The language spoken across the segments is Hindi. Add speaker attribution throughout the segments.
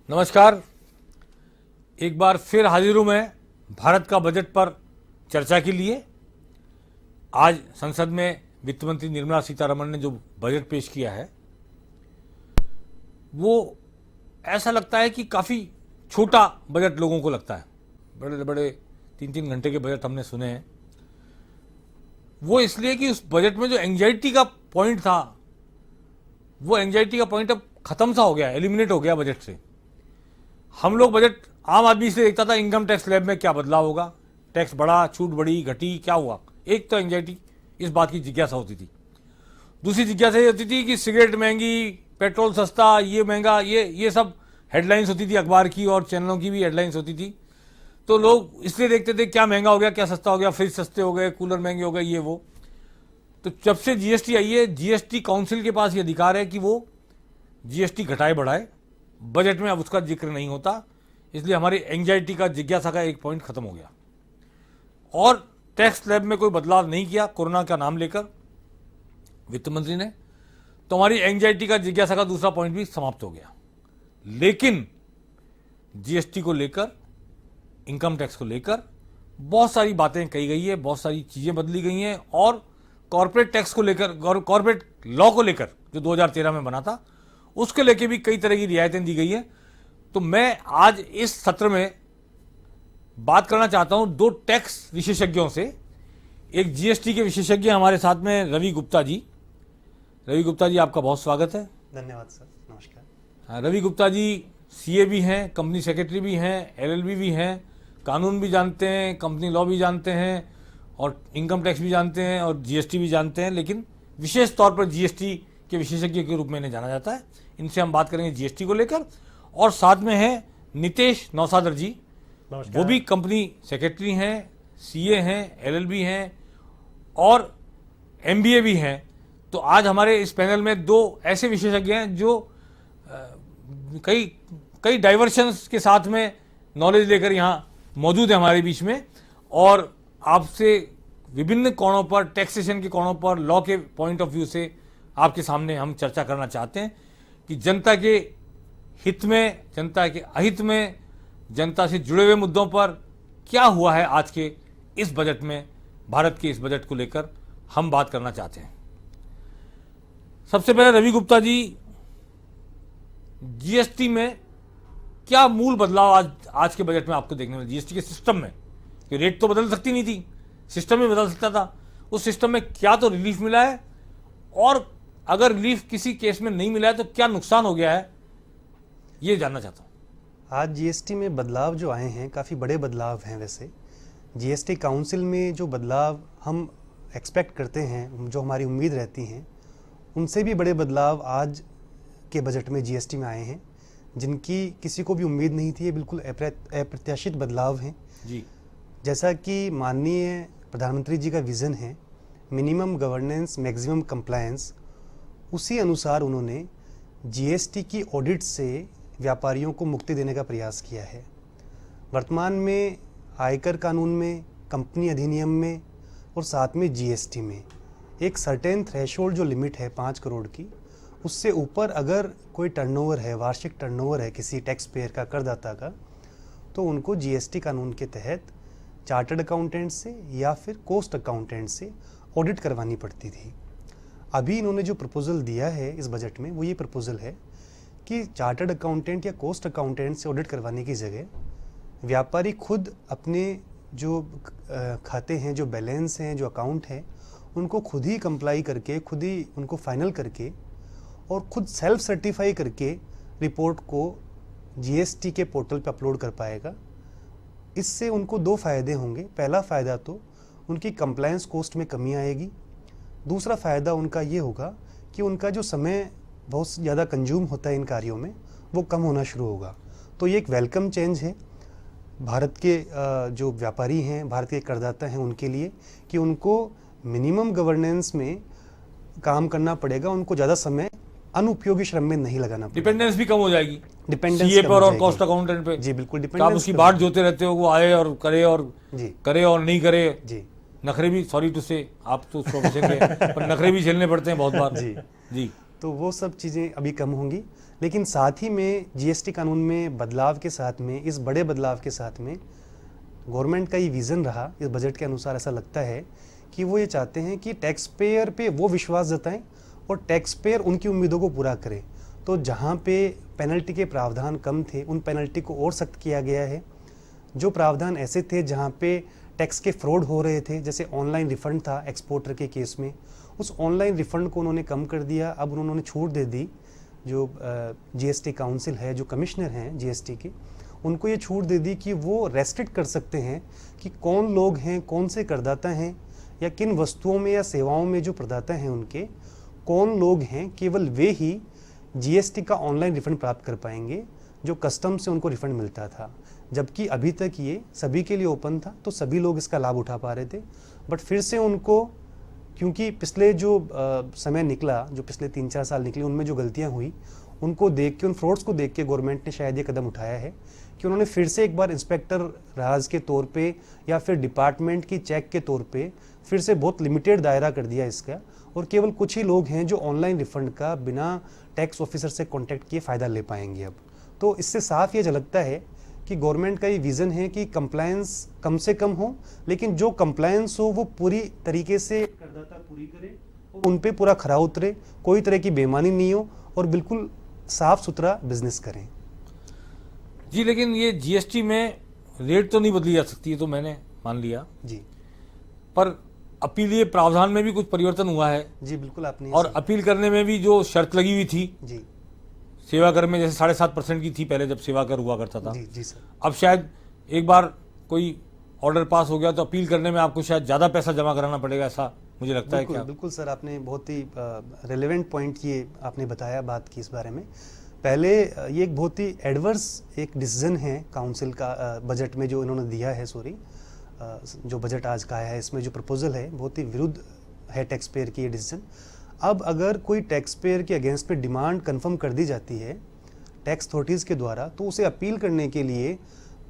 Speaker 1: नमस्कार। एक बार फिर हाजिर हूं मैं भारत का बजट पर चर्चा के लिए। आज संसद में वित्त मंत्री निर्मला सीतारमण ने जो बजट पेश किया है वो ऐसा लगता है कि काफ़ी छोटा बजट लोगों को लगता है। बड़े बड़े 3-3 घंटे के बजट हमने सुने हैं। वो इसलिए कि उस बजट में जो एंग्जाइटी का पॉइंट था वो एंग्जाइटी का पॉइंट अब खत्म सा हो गया, एलिमिनेट हो गया बजट से। हम लोग बजट आम आदमी से देखता था इनकम टैक्स स्लैब में क्या बदलाव होगा, टैक्स बढ़ा, छूट बढ़ी, घटी, क्या हुआ। एक तो एंग्जाइटी, इस बात की जिज्ञासा होती थी। दूसरी जिज्ञासा ये होती थी कि सिगरेट महंगी, पेट्रोल सस्ता, ये महंगा, ये सब हेडलाइंस होती थी, अखबार की और चैनलों की भी हेडलाइंस होती थी। तो लोग इसलिए देखते थे क्या महंगा हो गया, क्या सस्ता हो गया, फ्रिज सस्ते हो गए, कूलर महंगे हो गए, ये वो। तो जब से जीएसटी आई है, जीएसटी काउंसिल के पास ये अधिकार है कि वो जीएसटी घटाए बढ़ाए। बजट में अब उसका जिक्र नहीं होता, इसलिए हमारी एंग्जाइटी का, जिज्ञासा का एक पॉइंट खत्म हो गया। और टैक्स स्लैब में कोई बदलाव नहीं किया कोरोना का नाम लेकर वित्त मंत्री ने, तो हमारी एंग्जाइटी का, जिज्ञासा का दूसरा पॉइंट भी समाप्त हो गया। लेकिन जीएसटी को लेकर, इनकम टैक्स को लेकर बहुत सारी बातें कही गई है, बहुत सारी चीजें बदली गई हैं। और कॉर्पोरेट टैक्स को लेकर, कॉर्पोरेट लॉ को लेकर जो 2013 में बना था, उसके लेके भी कई तरह की रियायतें दी गई हैं। तो मैं आज इस सत्र में बात करना चाहता हूं दो टैक्स विशेषज्ञों से। एक जीएसटी के विशेषज्ञ हमारे साथ में रवि गुप्ता जी। रवि गुप्ता जी, आपका बहुत स्वागत है।
Speaker 2: धन्यवाद सर, नमस्कार।
Speaker 1: हाँ, रवि गुप्ता जी सीए भी हैं, कंपनी सेक्रेटरी भी हैं, एलएलबी भी हैं, कानून भी जानते हैं, कंपनी लॉ भी जानते हैं और इनकम टैक्स भी जानते हैं और जीएसटी भी जानते हैं। लेकिन विशेष तौर पर जीएसटी के विशेषज्ञ के रूप में इन्हें जाना जाता है। इनसे हम बात करेंगे जीएसटी को लेकर। और साथ में है नितेश नौसादर जी, वो भी कंपनी सेक्रेटरी हैं, सीए हैं, एलएलबी हैं और एमबीए भी हैं। तो आज हमारे इस पैनल में दो ऐसे विशेषज्ञ हैं जो कई डाइवर्शंस के साथ में नॉलेज लेकर यहाँ मौजूद है हमारे बीच में, और आपसे विभिन्न कोणों पर, टैक्सेशन के कोणों पर, लॉ के पॉइंट ऑफ व्यू से आपके सामने हम चर्चा करना चाहते हैं कि जनता के हित में, जनता के अहित में, जनता से जुड़े हुए मुद्दों पर क्या हुआ है आज के इस बजट में। भारत के इस बजट को लेकर हम बात करना चाहते हैं। सबसे पहले रवि गुप्ता जी, जीएसटी में क्या मूल बदलाव आज के बजट में आपको देखने में, जीएसटी के सिस्टम में? कि रेट तो बदल सकती नहीं थी, सिस्टम ही बदल सकता था। उस सिस्टम में क्या तो रिलीफ मिला है, और अगर रिलीफ किसी केस में नहीं मिला है तो क्या नुकसान हो गया है, ये जानना चाहता हूं।
Speaker 2: आज जीएसटी में बदलाव जो आए हैं काफ़ी बड़े बदलाव हैं। वैसे जीएसटी काउंसिल में जो बदलाव हम एक्सपेक्ट करते हैं, जो हमारी उम्मीद रहती हैं, उनसे भी बड़े बदलाव आज के बजट में जीएसटी में आए हैं, जिनकी किसी को भी उम्मीद नहीं थी। ये बिल्कुल अप्रत्याशित बदलाव हैं
Speaker 1: जी।
Speaker 2: जैसा कि माननीय प्रधानमंत्री जी का विज़न है, मिनिमम गवर्नेंस मैक्सिमम कंप्लायंस, उसी अनुसार उन्होंने जीएसटी की ऑडिट से व्यापारियों को मुक्ति देने का प्रयास किया है। वर्तमान में आयकर कानून में, कंपनी अधिनियम में और साथ में जीएसटी में एक सर्टेन थ्रेशोल्ड जो लिमिट है 5 करोड़ की, उससे ऊपर अगर कोई टर्नओवर है, वार्षिक टर्नओवर है किसी टैक्स पेयर का, करदाता का, तो उनको जीएसटी कानून के तहत चार्टर्ड अकाउंटेंट से या फिर कॉस्ट अकाउंटेंट से ऑडिट करवानी पड़ती थी। अभी इन्होंने जो प्रपोजल दिया है इस बजट में, वो ये प्रपोजल है कि चार्टर्ड अकाउंटेंट या कॉस्ट अकाउंटेंट से ऑडिट करवाने की जगह व्यापारी खुद अपने जो खाते हैं, जो बैलेंस हैं, जो अकाउंट हैं, उनको खुद ही कंप्लाई करके, खुद ही उनको फाइनल करके और खुद सेल्फ सर्टिफाई करके रिपोर्ट को जीएसटी के पोर्टल पर अपलोड कर पाएगा। इससे उनको दो फ़ायदे होंगे। पहला फ़ायदा तो उनकी कंप्लायंस कॉस्ट में कमी आएगी। दूसरा फ़ायदा उनका ये होगा कि उनका जो समय बहुत ज़्यादा कंज्यूम होता है इन कार्यों में, वो कम होना शुरू होगा। तो ये एक वेलकम चेंज है भारत के जो व्यापारी हैं, भारत के करदाता हैं, उनके लिए, कि उनको मिनिमम गवर्नेंस में काम करना पड़ेगा, उनको ज़्यादा समय अनुपयोगी श्रम में नहीं लगाना पड़ेगा।
Speaker 1: डिपेंडेंस भी कम हो जाएगी,
Speaker 2: डिपेंडेंस
Speaker 1: सीए पर और कॉस्ट अकाउंटेंट पे।
Speaker 2: जी बिल्कुल,
Speaker 1: आप
Speaker 2: डिपेंडेंस
Speaker 1: उसकी बाट जोते रहते हो, वो आए और करे और नहीं करे।
Speaker 2: जी,
Speaker 1: नखरे भी, सॉरी टू से, आप तो प्रोफेशन के पर नखरे भी झेलने पड़ते हैं बहुत बार।
Speaker 2: जी
Speaker 1: जी।
Speaker 2: तो वो सब चीज़ें अभी कम होंगी, लेकिन साथ ही में जीएसटी कानून में बदलाव के साथ में, इस बड़े बदलाव के साथ में गवर्नमेंट का ये विज़न रहा, इस बजट के अनुसार ऐसा लगता है कि वो ये चाहते हैं कि टैक्स पेयर पे वो विश्वास जताएं और टैक्स पेयर उनकी उम्मीदों को पूरा करे। तो जहाँ पे पेनल्टी के प्रावधान कम थे, उन पेनल्टी को और सख्त किया गया है। जो प्रावधान ऐसे थे जहाँ पे टैक्स के फ्रॉड हो रहे थे, जैसे ऑनलाइन रिफंड था एक्सपोर्टर के केस में, उस ऑनलाइन रिफंड को उन्होंने कम कर दिया। अब उन्होंने छूट दे दी, जो जीएसटी काउंसिल है, जो कमिश्नर हैं जीएसटी के, उनको ये छूट दे दी कि वो रेस्ट्रिक्ट कर सकते हैं कि कौन लोग हैं, कौन से करदाता हैं, या किन वस्तुओं में या सेवाओं में जो प्रदाता हैं उनके कौन लोग हैं, केवल वे ही जीएसटी का ऑनलाइन रिफंड प्राप्त कर पाएंगे जो कस्टम से उनको रिफंड मिलता था। जबकि अभी तक ये सभी के लिए ओपन था, तो सभी लोग इसका लाभ उठा पा रहे थे। बट फिर से उनको, क्योंकि पिछले जो समय निकला, जो पिछले 3-4 साल निकले, उनमें जो गलतियां हुई उनको देख के, उन फ्रॉड्स को देख के गवर्नमेंट ने शायद ये कदम उठाया है कि उन्होंने फिर से एक बार इंस्पेक्टर राज के तौर पे या फिर डिपार्टमेंट की चेक के तौर पे फिर से बहुत लिमिटेड दायरा कर दिया इसका, और केवल कुछ ही लोग हैं जो ऑनलाइन रिफंड का बिना टैक्स ऑफिसर से कॉन्टैक्ट किए फ़ायदा ले पाएंगे अब। तो इससे साफ ये झलकता है कि गवर्नमेंट का ये विज़न है कि कंप्लायंस कम से कम हो, लेकिन जो कंप्लायंस हो वो पूरी तरीके से करदाता पूरी करे और उन पे पूरा खरा उतरे, कोई तरह की बेईमानी नहीं हो और बिल्कुल साफ सुथरा बिजनेस करें।
Speaker 1: जी, लेकिन ये जीएसटी में रेट तो नहीं बदली जा सकती है, तो मैंने मान लिया
Speaker 2: जी,
Speaker 1: पर अपीलीय प्रावधान में भी कुछ परिवर्तन हुआ है।
Speaker 2: जी बिल्कुल आपने,
Speaker 1: और अपील करने में भी जो शर्त लगी हुई थी
Speaker 2: जी
Speaker 1: सेवा कर में, जैसे 7.5% की थी पहले जब सेवा कर हुआ करता था,
Speaker 2: जी जी सर,
Speaker 1: अब शायद एक बार कोई ऑर्डर पास हो गया तो अपील करने में आपको शायद ज़्यादा पैसा जमा कराना पड़ेगा, ऐसा मुझे लगता है। क्या?
Speaker 2: बिल्कुल सर, आपने बहुत ही रेलेवेंट पॉइंट ये आपने बताया, बात की इस बारे में। पहले ये एक बहुत ही एडवर्स एक डिसीजन है काउंसिल का, बजट में जो इन्होंने दिया है, जो बजट आज का आया है, इसमें जो प्रपोजल है बहुत ही विरुद्ध है टैक्स पेयर की ये डिसीजन। अब अगर कोई टैक्स पेयर के अगेंस्ट पे डिमांड कंफर्म कर दी जाती है टैक्स अथॉरिटीज़ के द्वारा, तो उसे अपील करने के लिए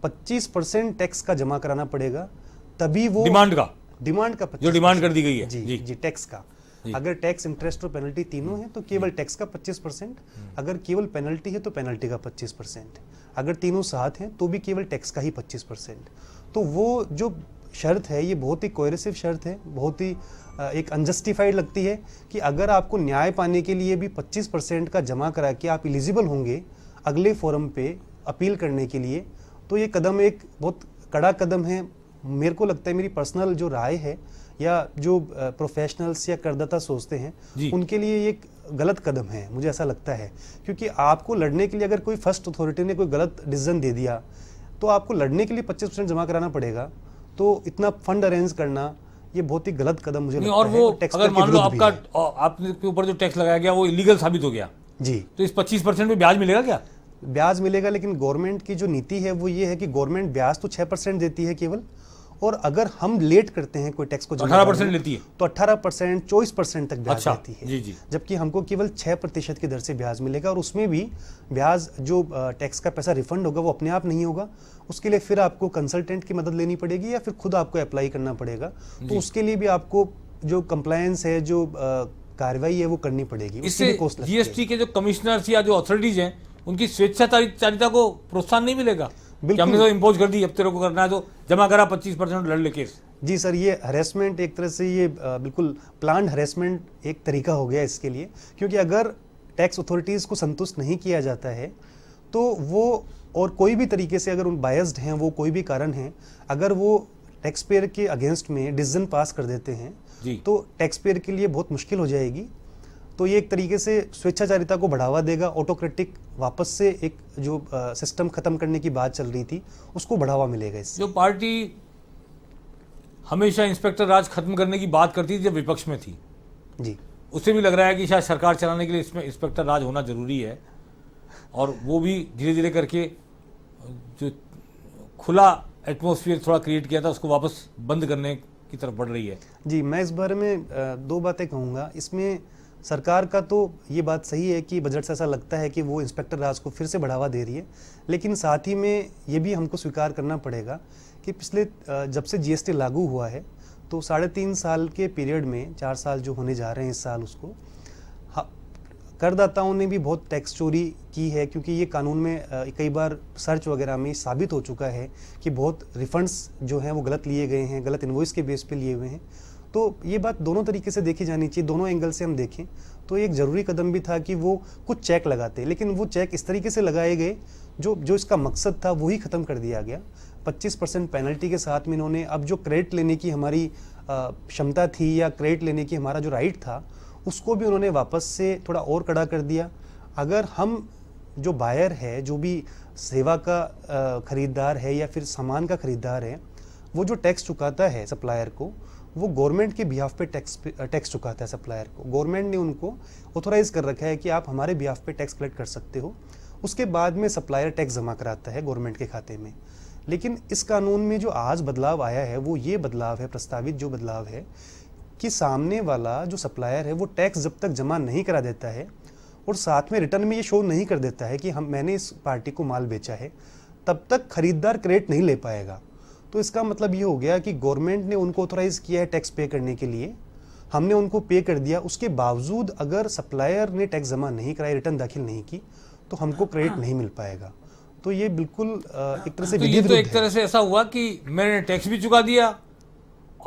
Speaker 2: 25% टैक्स का जमा कराना पड़ेगा, तभी वो
Speaker 1: डिमांड का
Speaker 2: 25%,
Speaker 1: जो डिमांड कर दी गई है,
Speaker 2: जी जी टैक्स का। अगर टैक्स, इंटरेस्ट और पेनल्टी तीनों है तो केवल टैक्स का 25%, अगर केवल पेनल्टी है तो पेनल्टी का 25%, अगर तीनों साथ हैं तो भी केवल टैक्स का ही 25%। तो वो जो शर्त है ये बहुत ही कोएरेसिव शर्त है, बहुत ही एक अनजस्टिफाइड लगती है कि अगर आपको न्याय पाने के लिए भी 25% का जमा करा के आप एलिजिबल होंगे अगले फोरम पे अपील करने के लिए, तो ये कदम एक बहुत कड़ा कदम है। मेरे को लगता है, मेरी पर्सनल जो राय है या जो प्रोफेशनल्स या करदाता सोचते हैं उनके लिए ये एक गलत कदम है, मुझे ऐसा लगता है। क्योंकि आपको लड़ने के लिए अगर कोई फर्स्ट अथॉरिटी ने कोई गलत डिसीजन दे दिया तो आपको लड़ने के लिए 25% जमा कराना पड़ेगा, तो इतना फंड अरेंज करना ये बहुत ही गलत कदम मुझे लगता है।
Speaker 1: और वो अगर मान लो आपके ऊपर जो टैक्स लगाया गया वो इलीगल साबित हो गया
Speaker 2: जी,
Speaker 1: तो इस 25% पे ब्याज मिलेगा क्या?
Speaker 2: ब्याज मिलेगा, लेकिन गवर्नमेंट की जो नीति है वो ये है कि गवर्नमेंट ब्याज तो 6% देती है केवल, और अगर हम लेट करते हैं कोई टैक्स को
Speaker 1: 18% लेती है,
Speaker 2: तो 18% 24% तक ब्याज देती है।
Speaker 1: जी जी।
Speaker 2: जबकि हमको केवल 6% की दर से ब्याज मिलेगा, और उसमें भी ब्याज जो टैक्स का पैसा रिफंड होगा वो अपने आप नहीं होगा, उसके लिए फिर आपको कंसल्टेंट की मदद लेनी पड़ेगी या फिर खुद आपको अप्लाई करना पड़ेगा। तो उसके लिए भी आपको जो कंप्लायंस है, जो कार्रवाई है वो करनी पड़ेगी।
Speaker 1: इससे जीएसटी के जो कमिश्नर्स या जो अथॉरिटीज हैं उनकी स्वेच्छाचारिता को प्रोत्साहन नहीं मिलेगा कि हमने तो इम्पोज कर दी, अब तेरे को करना है तो जमा करा 25% लड़ ले केस।
Speaker 2: जी सर, ये हरेसमेंट एक तरह से, ये बिल्कुल प्लान्ड हरेसमेंट एक तरीका हो गया इसके लिए, क्योंकि अगर टैक्स अथॉरिटीज़ को संतुष्ट नहीं किया जाता है तो वो, और कोई भी तरीके से अगर उन बायस्ड हैं, वो कोई भी कारण है, अगर वो टैक्स पेयर के अगेंस्ट में डिसीजन पास कर देते हैं तो टैक्स पेयर के लिए बहुत मुश्किल हो जाएगी। तो ये एक तरीके से स्वेच्छाचारिता को बढ़ावा देगा, ऑटोक्रेटिक वापस से एक जो सिस्टम खत्म करने की बात चल रही थी उसको बढ़ावा मिलेगा इससे।
Speaker 1: जो पार्टी हमेशा इंस्पेक्टर राज खत्म करने की बात करती थी जब विपक्ष में थी,
Speaker 2: जी,
Speaker 1: उससे भी लग रहा है कि शायद सरकार चलाने के लिए इसमें इंस्पेक्टर राज होना जरूरी है, और वो भी धीरे धीरे करके जो खुला एटमॉस्फेयर थोड़ा क्रिएट किया था उसको वापस बंद करने की तरफ बढ़ रही है।
Speaker 2: जी, मैं इस बारे में दो बातें कहूँगा। इसमें सरकार का तो ये बात सही है कि बजट से ऐसा लगता है कि वो इंस्पेक्टर राज को फिर से बढ़ावा दे रही है, लेकिन साथ ही में ये भी हमको स्वीकार करना पड़ेगा कि पिछले जब से जीएसटी लागू हुआ है तो 3.5 साल के पीरियड में 4 साल जो होने जा रहे हैं इस साल, उसको करदाताओं ने भी बहुत टैक्स चोरी की है, क्योंकि ये कानून में कई बार सर्च वगैरह में साबित हो चुका है कि बहुत रिफंड्स जो हैं वो गलत लिए गए हैं, गलत इनवॉइस के बेस पे लिए हुए हैं। तो ये बात दोनों तरीके से देखी जानी चाहिए, दोनों एंगल से हम देखें तो एक ज़रूरी कदम भी था कि वो कुछ चेक लगाते, लेकिन वो चेक इस तरीके से लगाए गए जो इसका मकसद था वही ख़त्म कर दिया गया। 25% पेनल्टी के साथ में इन्होंने अब जो क्रेडिट लेने की हमारी क्षमता थी या क्रेडिट लेने की हमारा जो राइट था उसको भी उन्होंने वापस से थोड़ा और कड़ा कर दिया। अगर हम जो बायर है, जो भी सेवा का ख़रीदार है या फिर सामान का ख़रीदार है, वो जो टैक्स चुकाता है सप्लायर को, वो गवर्नमेंट के बिहाफ पे टैक्स चुकाता है सप्लायर को। गवर्नमेंट ने उनको ऑथोराइज़ कर रखा है कि आप हमारे बिहाफ पे टैक्स कलेक्ट कर सकते हो। उसके बाद में सप्लायर टैक्स जमा कराता है गवर्नमेंट के खाते में। लेकिन इस कानून में जो आज बदलाव आया है वो ये बदलाव है, प्रस्तावित जो बदलाव है कि सामने वाला जो सप्लायर है वो टैक्स जब तक जमा नहीं करा देता है और साथ में रिटर्न में ये शो नहीं कर देता है कि मैंने इस पार्टी को माल बेचा है, तब तक खरीदार क्रेडिट नहीं ले पाएगा। तो इसका मतलब ये हो गया कि गवर्नमेंट ने उनको ऑथोराइज़ किया है टैक्स पे करने के लिए, हमने उनको पे कर दिया, उसके बावजूद अगर सप्लायर ने टैक्स जमा नहीं कराई, रिटर्न दाखिल नहीं की, तो हमको क्रेडिट नहीं मिल पाएगा। तो ये बिल्कुल एक तरह से
Speaker 1: तो ये तो एक तरह से ऐसा हुआ कि मैंने टैक्स भी चुका दिया,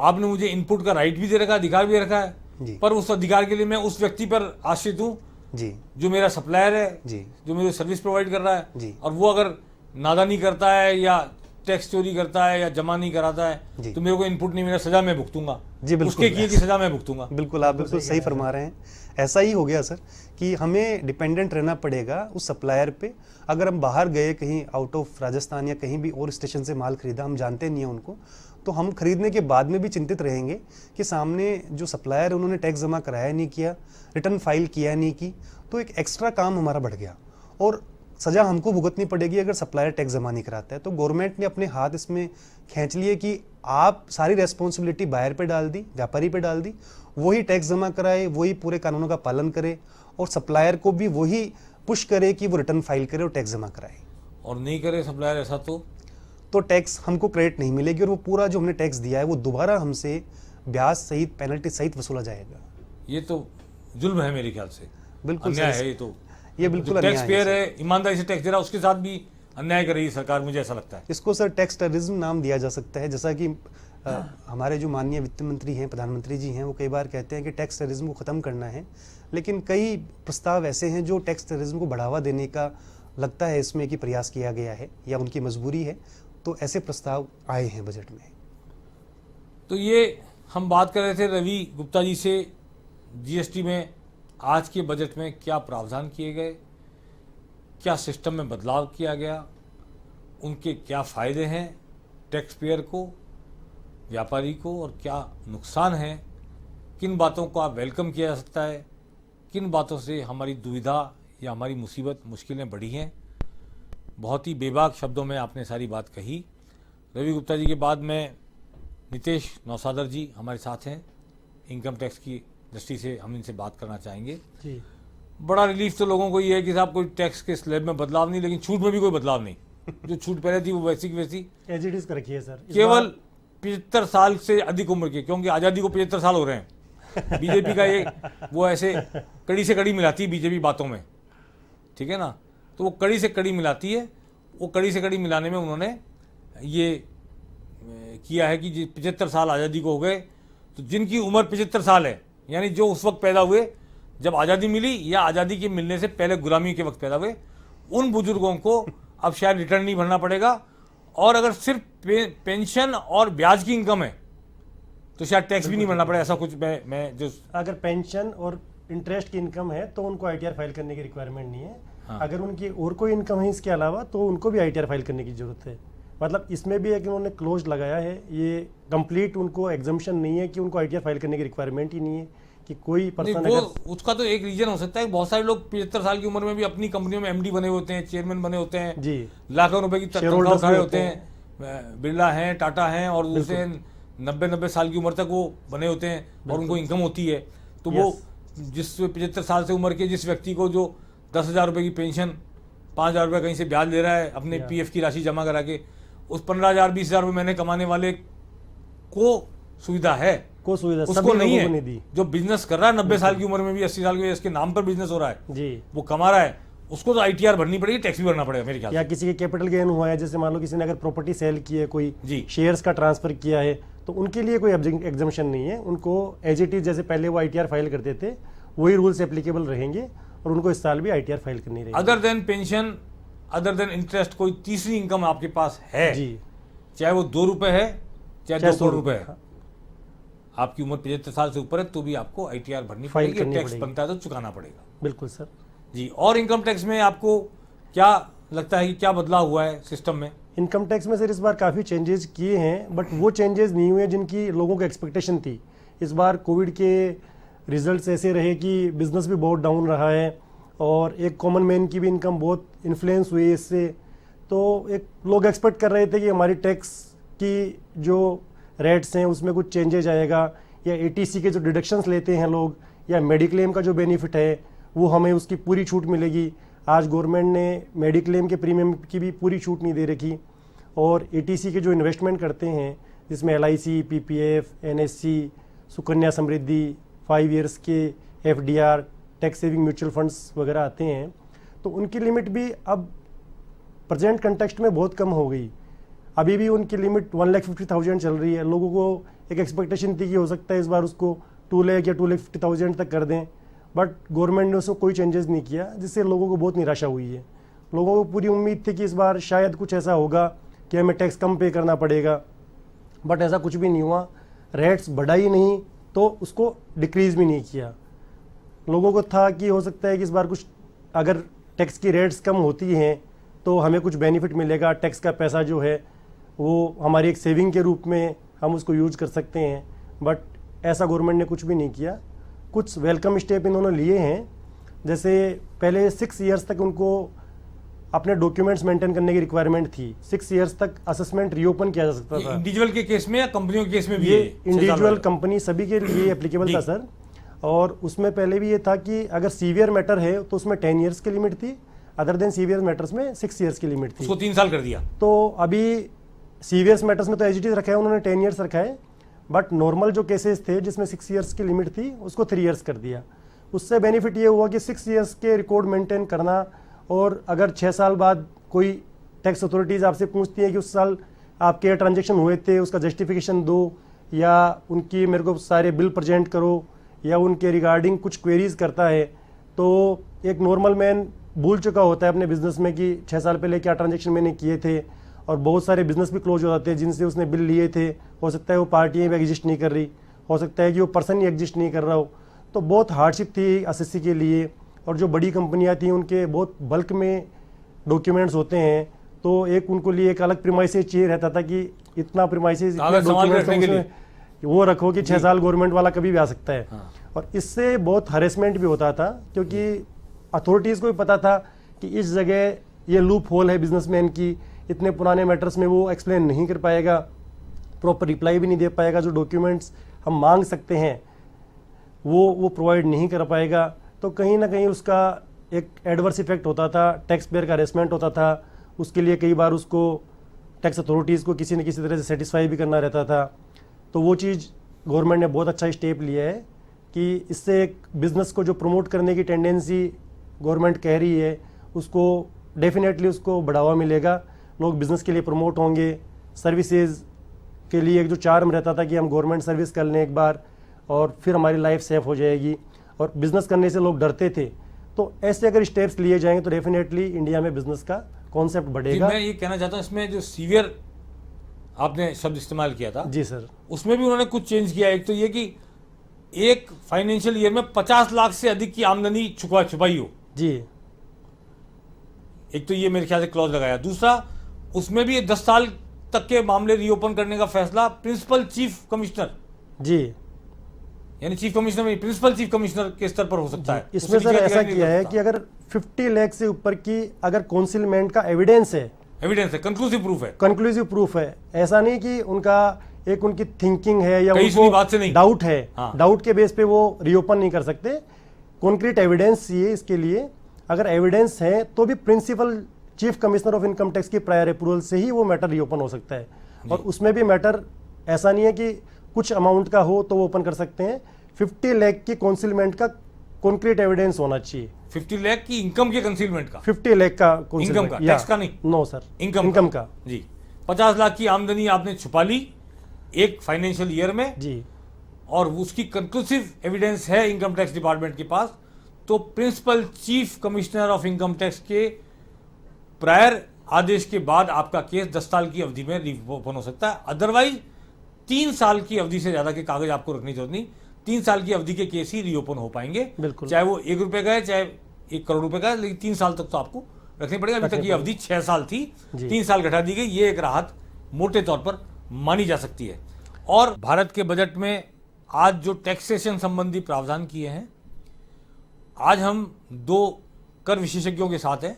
Speaker 1: आपने मुझे इनपुट का राइट भी दे रखा है, अधिकार भी रखा है, पर उस अधिकार के लिए मैं उस व्यक्ति पर आश्रित हूँ
Speaker 2: जी, जो
Speaker 1: मेरा सप्लायर है
Speaker 2: जी, जो
Speaker 1: मुझे सर्विस प्रोवाइड कर रहा है
Speaker 2: जी,
Speaker 1: और वो अगर नादानी करता है या टैक्स चोरी करता है या जमा नहीं कराता है तो मेरे को इनपुट नहीं मिला, सजा मैं भुगतूंगा जी। बिल्कुल, उसके किए की सजा मैं भुगतूंगा।
Speaker 2: बिल्कुल, आप बिल्कुल सही फरमा रहे हैं। ऐसा ही हो गया सर कि हमें डिपेंडेंट रहना पड़ेगा उस सप्लायर पे। अगर हम बाहर गए कहीं आउट ऑफ राजस्थान या कहीं भी और स्टेशन से माल खरीदा, हम जानते नहीं हैं उनको, तो हम खरीदने के बाद में भी चिंतित रहेंगे कि सामने जो सप्लायर है उन्होंने टैक्स जमा कराया नहीं किया, रिटर्न फाइल किया नहीं की, तो एक एक्स्ट्रा काम हमारा बढ़ गया और सज़ा हमको भुगतनी पड़ेगी अगर सप्लायर टैक्स जमा नहीं कराता है। तो गवर्नमेंट ने अपने हाथ इसमें खींच लिए कि आप सारी रेस्पॉन्सिबिलिटी बायर पे डाल दी, व्यापारी पे डाल दी, वही टैक्स जमा कराए, वही पूरे कानूनों का पालन करे और सप्लायर को भी वही पुश करे कि वो रिटर्न फाइल करे और टैक्स जमा कराए।
Speaker 1: और नहीं करे सप्लायर ऐसा
Speaker 2: तो टैक्स हमको क्रेडिट नहीं मिलेगी और वो पूरा जो हमने टैक्स दिया है वो दोबारा हमसे ब्याज सहित पेनल्टी सहित वसूला जाएगा।
Speaker 1: ये तो जुल्म है मेरे ख्याल से,
Speaker 2: बिल्कुल
Speaker 1: अन्याय है। ये बिल्कुल
Speaker 2: टैक्स
Speaker 1: पेयर है, ईमानदारी से टैक्स दे रहा, उसके साथ भी अन्याय कर रही है सरकार, मुझे ऐसा लगता है।
Speaker 2: इसको सर टैक्स टेररिज्म नाम दिया जा सकता है। जैसा कि हमारे जो माननीय वित्त मंत्री हैं, प्रधानमंत्री जी हैं, वो कई बार कहते हैं कि टैक्स टेररिज्म को ख़त्म करना है, लेकिन कई प्रस्ताव ऐसे हैं जो टैक्स टेररिज्म को बढ़ावा देने का लगता है इसमें कि प्रयास किया गया है या उनकी मजबूरी है, तो ऐसे प्रस्ताव आए हैं बजट में।
Speaker 1: तो ये हम बात कर रहे थे रवि गुप्ता जी से, जीएसटी में आज के बजट में क्या प्रावधान किए गए, क्या सिस्टम में बदलाव किया गया, उनके क्या फ़ायदे हैं टैक्स पेयर को, व्यापारी को, और क्या नुकसान है, किन बातों को आप वेलकम किया जा सकता है, किन बातों से हमारी दुविधा या हमारी मुसीबत मुश्किलें बढ़ी हैं। बहुत ही बेबाक शब्दों में आपने सारी बात कही। रवि गुप्ता जी के बाद में नितेश नौसादर जी हमारे साथ हैं, इनकम टैक्स की दृष्टि से हम इनसे बात करना चाहेंगे जी। बड़ा रिलीफ तो लोगों को ये है कि साहब कोई टैक्स के स्लैब में बदलाव नहीं, लेकिन छूट में भी कोई बदलाव नहीं। जो छूट पहले थी वो वैसी की वैसी
Speaker 3: एज इट इज कर रखी है सर।
Speaker 1: केवल 75 साल से अधिक उम्र के, क्योंकि आज़ादी को 75 साल हो रहे हैं। बीजेपी का ये वो ऐसे कड़ी से कड़ी मिलाती है बीजेपी बातों में, ठीक है ना, तो वो कड़ी से कड़ी मिलाती है। वो कड़ी से कड़ी मिलाने में उन्होंने ये किया है कि 75 साल आज़ादी को हो गए, तो जिनकी उम्र 75 साल है, यानी जो उस वक्त पैदा हुए जब आज़ादी मिली या आज़ादी के मिलने से पहले गुलामी के वक्त पैदा हुए, उन बुजुर्गों को अब शायद रिटर्न नहीं भरना पड़ेगा। और अगर सिर्फ पेंशन और ब्याज की इनकम है तो शायद टैक्स भी नहीं भरना पड़ेगा, ऐसा कुछ मैं जो
Speaker 3: अगर पेंशन और इंटरेस्ट की इनकम है तो उनको आईटीआर फाइल करने की रिक्वायरमेंट नहीं है। हाँ। अगर उनकी और कोई इनकम है इसके अलावा तो उनको भी आईटीआर फाइल करने की जरूरत है। मतलब इसमें भी है कि उन्होंने क्लोज लगाया है, ये कंप्लीट उनको एग्जम्पशन नहीं है कि उनको आईटीआर फाइल करने की रिक्वायरमेंट ही नहीं है कि कोई पर्सन अगर
Speaker 1: उसका तो एक रीजन हो सकता है। बहुत सारे लोग 75 साल की उम्र में भी अपनी कंपनियों में एमडी बने होते हैं, चेयरमैन बने होते हैं जी, लाखों रुपए की तनख्वाह उठाए होते हैं, बिरला हैं, टाटा हैं, और उसे 90 साल की उम्र तक वो बने होते हैं और उनको इनकम होती है। तो वो जिस 75 साल से उम्र के जिस व्यक्ति को जो 10,000 रुपये की पेंशन, 5,000 रुपये कहीं से ब्याज ले रहा है अपने पीएफ की राशि जमा करा के, उस 15,000 20,000 रुपये महीने कमाने वाले को सुविधा है
Speaker 3: को सुविधा
Speaker 1: उसको
Speaker 3: सभी
Speaker 1: नहीं
Speaker 3: लोगों को नहीं
Speaker 1: है।
Speaker 3: दी
Speaker 1: जो बिजनेस कर रहा है 90 साल की उम्र में भी, 80 साल की, इसके नाम पर बिजनेस हो रहा है,
Speaker 3: जी।
Speaker 1: वो कमा रहा है, उसको तो आईटीआर भरनी पड़ेगी, टैक्स भी भरना पड़ेगा मेरे ख्याल
Speaker 3: या
Speaker 1: से।
Speaker 3: किसी के कैपिटल गेन हुआ है, जैसे मान लो किसी ने अगर प्रॉपर्टी सेल की है, कोई
Speaker 1: जी।
Speaker 3: शेयर्स का ट्रांसफर किया है, तो उनके लिए कोई एग्जम्पशन नहीं है। उनको एज इट इज जैसे पहले वो आईटीआर फाइल करते थे वही रूल्स एप्लीकेबल रहेंगे और उनको इस साल भी आईटीआर फाइल करनी रहेगी।
Speaker 1: Other than pension, other than interest, कोई तीसरी इनकम आपके पास है,
Speaker 3: जी,
Speaker 1: चाहे वो 2 रुपए है, चाहे 2 करोड़ रुपए है,
Speaker 3: हाँ।
Speaker 1: आपकी उम्र 75 साल से ऊपर है तो भी आपको आईटीआर भरनी
Speaker 3: फाइल
Speaker 1: पड़ेगी,
Speaker 3: करनी
Speaker 1: टैक्स
Speaker 3: पड़ेगी।
Speaker 1: बनता है तो चुकाना पड़ेगा।
Speaker 3: बिल्कुल सर।
Speaker 1: जी। और इनकम टैक्स में आपको क्या लगता है कि क्या बदलाव हुआ है सिस्टम में?
Speaker 3: इनकम टैक्स में सर इस बार काफ़ी चेंजेस किए हैं, बट वो चेंजेस नहीं हुए जिनकी लोगों को एक्सपेक्टेशन थी। इस बार कोविड के रिजल्ट्स ऐसे रहे कि बिजनेस भी बहुत डाउन रहा है और एक कॉमन मैन की भी इनकम बहुत इन्फ्लुएंस हुई है इससे। तो एक लोग एक्सपेक्ट कर रहे थे कि हमारी टैक्स की जो रेट्स हैं उसमें कुछ चेंजेज आएगा, या एटीसी के जो डिडक्शंस लेते हैं लोग, या मेडिक्लेम का जो बेनिफिट है वो हमें उसकी पूरी छूट मिलेगी। आज गवर्नमेंट ने मेडिक्लेम के प्रीमियम की भी पूरी छूट नहीं दे रखी। और एटीसी के जो इन्वेस्टमेंट करते हैं जिसमें LIC, PPF, NSC, Sukanya Samriddhi, 5 years के FDR, tax saving mutual funds वगैरह आते हैं, तो उनकी लिमिट भी अब प्रेजेंट कंटेक्स्ट में बहुत कम हो गई। अभी भी उनकी लिमिट 1,50,000 चल रही है। लोगों को एक एक्सपेक्टेशन थी कि हो सकता है इस बार उसको 2 लाख या 2,50,000 तक कर दें, बट गवर्नमेंट ने उसको कोई चेंजेस नहीं किया, जिससे लोगों को बहुत निराशा हुई है। लोगों को पूरी उम्मीद थी कि इस बार शायद कुछ ऐसा होगा कि हमें टैक्स कम पे करना पड़ेगा, बट ऐसा कुछ भी नहीं हुआ। रेट्स बढ़ा ही नहीं तो उसको डिक्रीज़ भी नहीं किया। लोगों को था कि हो सकता है कि इस बार कुछ अगर टैक्स की रेट्स कम होती हैं तो हमें कुछ बेनिफिट मिलेगा, टैक्स का पैसा जो है वो हमारी एक सेविंग के रूप में हम उसको यूज कर सकते हैं, बट ऐसा गवर्नमेंट ने कुछ भी नहीं किया। कुछ वेलकम स्टेप इन्होंने लिए हैं, जैसे पहले 6 ईयर्स तक उनको अपने डॉक्यूमेंट्स मेंटेन करने की रिक्वायरमेंट थी। 6 ईयर्स तक असेसमेंट रीओपन किया जा सकता था।
Speaker 1: इंडिविजुअल के केस में या कंपनियों के केस में भी?
Speaker 3: ये
Speaker 1: है 6 साल
Speaker 3: इंडिविजुअल
Speaker 1: वाला?
Speaker 3: कंपनी सभी के लिए एप्लीकेबल था सर। और उसमें पहले भी ये था कि अगर सीवियर मैटर है तो उसमें 10 ईयर्स की लिमिट थी, अदर देन सीवियर मैटर्स में 6 ईयर्स की लिमिट थी।
Speaker 1: उसको 3 साल कर दिया।
Speaker 3: तो अभी सीवियस मैटर्स में तो एज इट इज रखा है उन्होंने, 10 ईयर्स रखा है, बट नॉर्मल जो केसेस थे जिसमें 6 ईयर्स की लिमिट थी उसको 3 ईयर्स कर दिया। उससे बेनिफिट ये हुआ कि 6 ईयर्स के रिकॉर्ड मेंटेन करना, और अगर 6 साल बाद कोई टैक्स अथॉरिटीज़ आपसे पूछती है कि उस साल आपके ट्रांजेक्शन हुए थे उसका जस्टिफिकेशन दो, या उनकी मेरे को सारे बिल प्रेजेंट करो, या उनके रिगार्डिंग कुछ क्वेरीज करता है, तो एक नॉर्मल मैन भूल चुका होता है अपने बिजनेस में कि 6 साल पहले क्या ट्रांजेक्शन मैंने किए थे, और बहुत सारे बिजनेस भी क्लोज हो जाते हैं जिनसे उसने बिल लिए थे। हो सकता है वो पार्टियाँ भी एग्जिस्ट नहीं कर रही, हो सकता है कि वो पर्सन ही एग्जिस्ट नहीं कर रहा हो। तो बहुत हार्डशिप थी एसएससी के लिए। और जो बड़ी कंपनियां थी उनके बहुत बल्क में डॉक्यूमेंट्स होते हैं, तो एक उनको लिए एक अलग प्रीमाइसेस चाहिए रहता था कि इतना प्रीमाइसेस वो रखो कि 6 साल गवर्नमेंट वाला कभी भी आ सकता है।
Speaker 1: हाँ।
Speaker 3: और इससे बहुत हरेसमेंट भी होता था, क्योंकि अथॉरिटीज़ को भी पता था कि इस जगह ये लूप होल है बिजनेसमैन की, इतने पुराने मैटर्स में वो एक्सप्लेन नहीं कर पाएगा, प्रॉपर रिप्लाई भी नहीं दे पाएगा, जो डॉक्यूमेंट्स हम मांग सकते हैं वो प्रोवाइड नहीं कर पाएगा। तो कहीं ना कहीं उसका एक एडवर्स इफेक्ट होता था, टैक्स पेयर का हरेसमेंट होता था। उसके लिए कई बार उसको टैक्स अथॉरिटीज़ को किसी न किसी तरह से सेटिस्फाई भी करना रहता था। तो वो चीज़ गवर्नमेंट ने बहुत अच्छा स्टेप लिया है कि इससे एक बिज़नेस को जो प्रमोट करने की टेंडेंसी गवर्नमेंट कह रही है उसको डेफिनेटली उसको बढ़ावा मिलेगा। लोग बिज़नेस के लिए प्रमोट होंगे, सर्विसेज के लिए एक जो चार्म रहता था कि हम गवर्नमेंट सर्विस कर लें एक बार और फिर हमारी लाइफ सेफ हो जाएगी, और बिज़नेस करने से लोग डरते थे। तो ऐसे अगर स्टेप्स लिए जाएंगे तो डेफिनेटली इंडिया में बिज़नेस का कॉन्सेप्ट बढ़ेगा।
Speaker 1: मैं ये कहना चाहता हूँ, इसमें जो सीवियर आपने शब्द इस्तेमाल किया था,
Speaker 3: जी सर,
Speaker 1: उसमें भी उन्होंने कुछ चेंज किया। एक तो ये कि एक फाइनेंशियल ईयर में 50 लाख से अधिक की आमदनी छुपाई हो,
Speaker 3: जी,
Speaker 1: एक तो ये मेरे ख्याल से क्लॉज लगाया। दूसरा, उसमें भी 10 साल तक के मामले रीओपन करने का फैसला प्रिंसिपल चीफ कमिश्नर,
Speaker 3: जी,
Speaker 1: यानी चीफ कमिश्नर में प्रिंसिपल चीफ कमिश्नर के स्तर पर हो सकता है।
Speaker 3: इसमें
Speaker 1: उससे
Speaker 3: सर
Speaker 1: नीचे
Speaker 3: ऐसा
Speaker 1: अधिकारी
Speaker 3: किया
Speaker 1: नहीं
Speaker 3: है
Speaker 1: कर
Speaker 3: कि अगर 50 लाख से ऊपर की अगर काउंसिलमेंट का एविडेंस है,
Speaker 1: एविडेंस है, कंक्लूसिव प्रूफ है,
Speaker 3: कंक्लूसिव प्रूफ है, ऐसा नहीं कि उनका एक उनकी थिंकिंग है या
Speaker 1: कहीं सुनी बात से नहीं,
Speaker 3: डाउट है,
Speaker 1: हाँ।
Speaker 3: डाउट के बेस पे वो रीओपन नहीं कर सकते। कॉन्क्रीट एविडेंस चाहिए इसके लिए। अगर एविडेंस है तो भी principal chief commissioner of income tax की प्रायर अप्रूवल से ही वो मैटर रीओपन हो सकता है। और उसमें भी मैटर ऐसा नहीं है कि कुछ अमाउंट का हो तो वो ओपन कर सकते हैं। 50 लाख की कंसीलमेंट का कॉन्क्रीट एविडेंस होना चाहिए।
Speaker 1: 50 लाख की इनकम के कंसीलमेंट का,
Speaker 3: 50 लाख का
Speaker 1: इनकम का, टैक्स का नहीं?
Speaker 3: नो सर,
Speaker 1: इनकम
Speaker 3: का
Speaker 1: जी। 50 लाख की आमदनी आपने छुपा ली एक फाइनेंशियल ईयर में
Speaker 3: जी,
Speaker 1: और उसकी कंक्लूसिव एविडेंस है इनकम टैक्स डिपार्टमेंट के पास, तो principal chief commissioner of income tax के प्रायर आदेश के बाद आपका केस 10 साल की अवधि में रीओपन हो सकता है। अदरवाइज 3 साल की अवधि से ज्यादा के कागज आपको रखने की जरूरत नहीं। 3 साल की अवधि के केस ही रीओपन हो पाएंगे,
Speaker 3: बिल्कुल।
Speaker 1: चाहे वो 1 रुपए का है चाहे 1 करोड़ रुपए का है, लेकिन 3 साल तक तो आपको रखनी पड़ेगा। अभी तक ये अवधि 6 साल थी, 3 साल घटा दी गई। ये एक राहत मोटे तौर पर मानी जा सकती है। और भारत के बजट में आज जो टैक्सेशन संबंधी प्रावधान किए हैं, आज हम 2 कर विशेषज्ञों के साथ हैं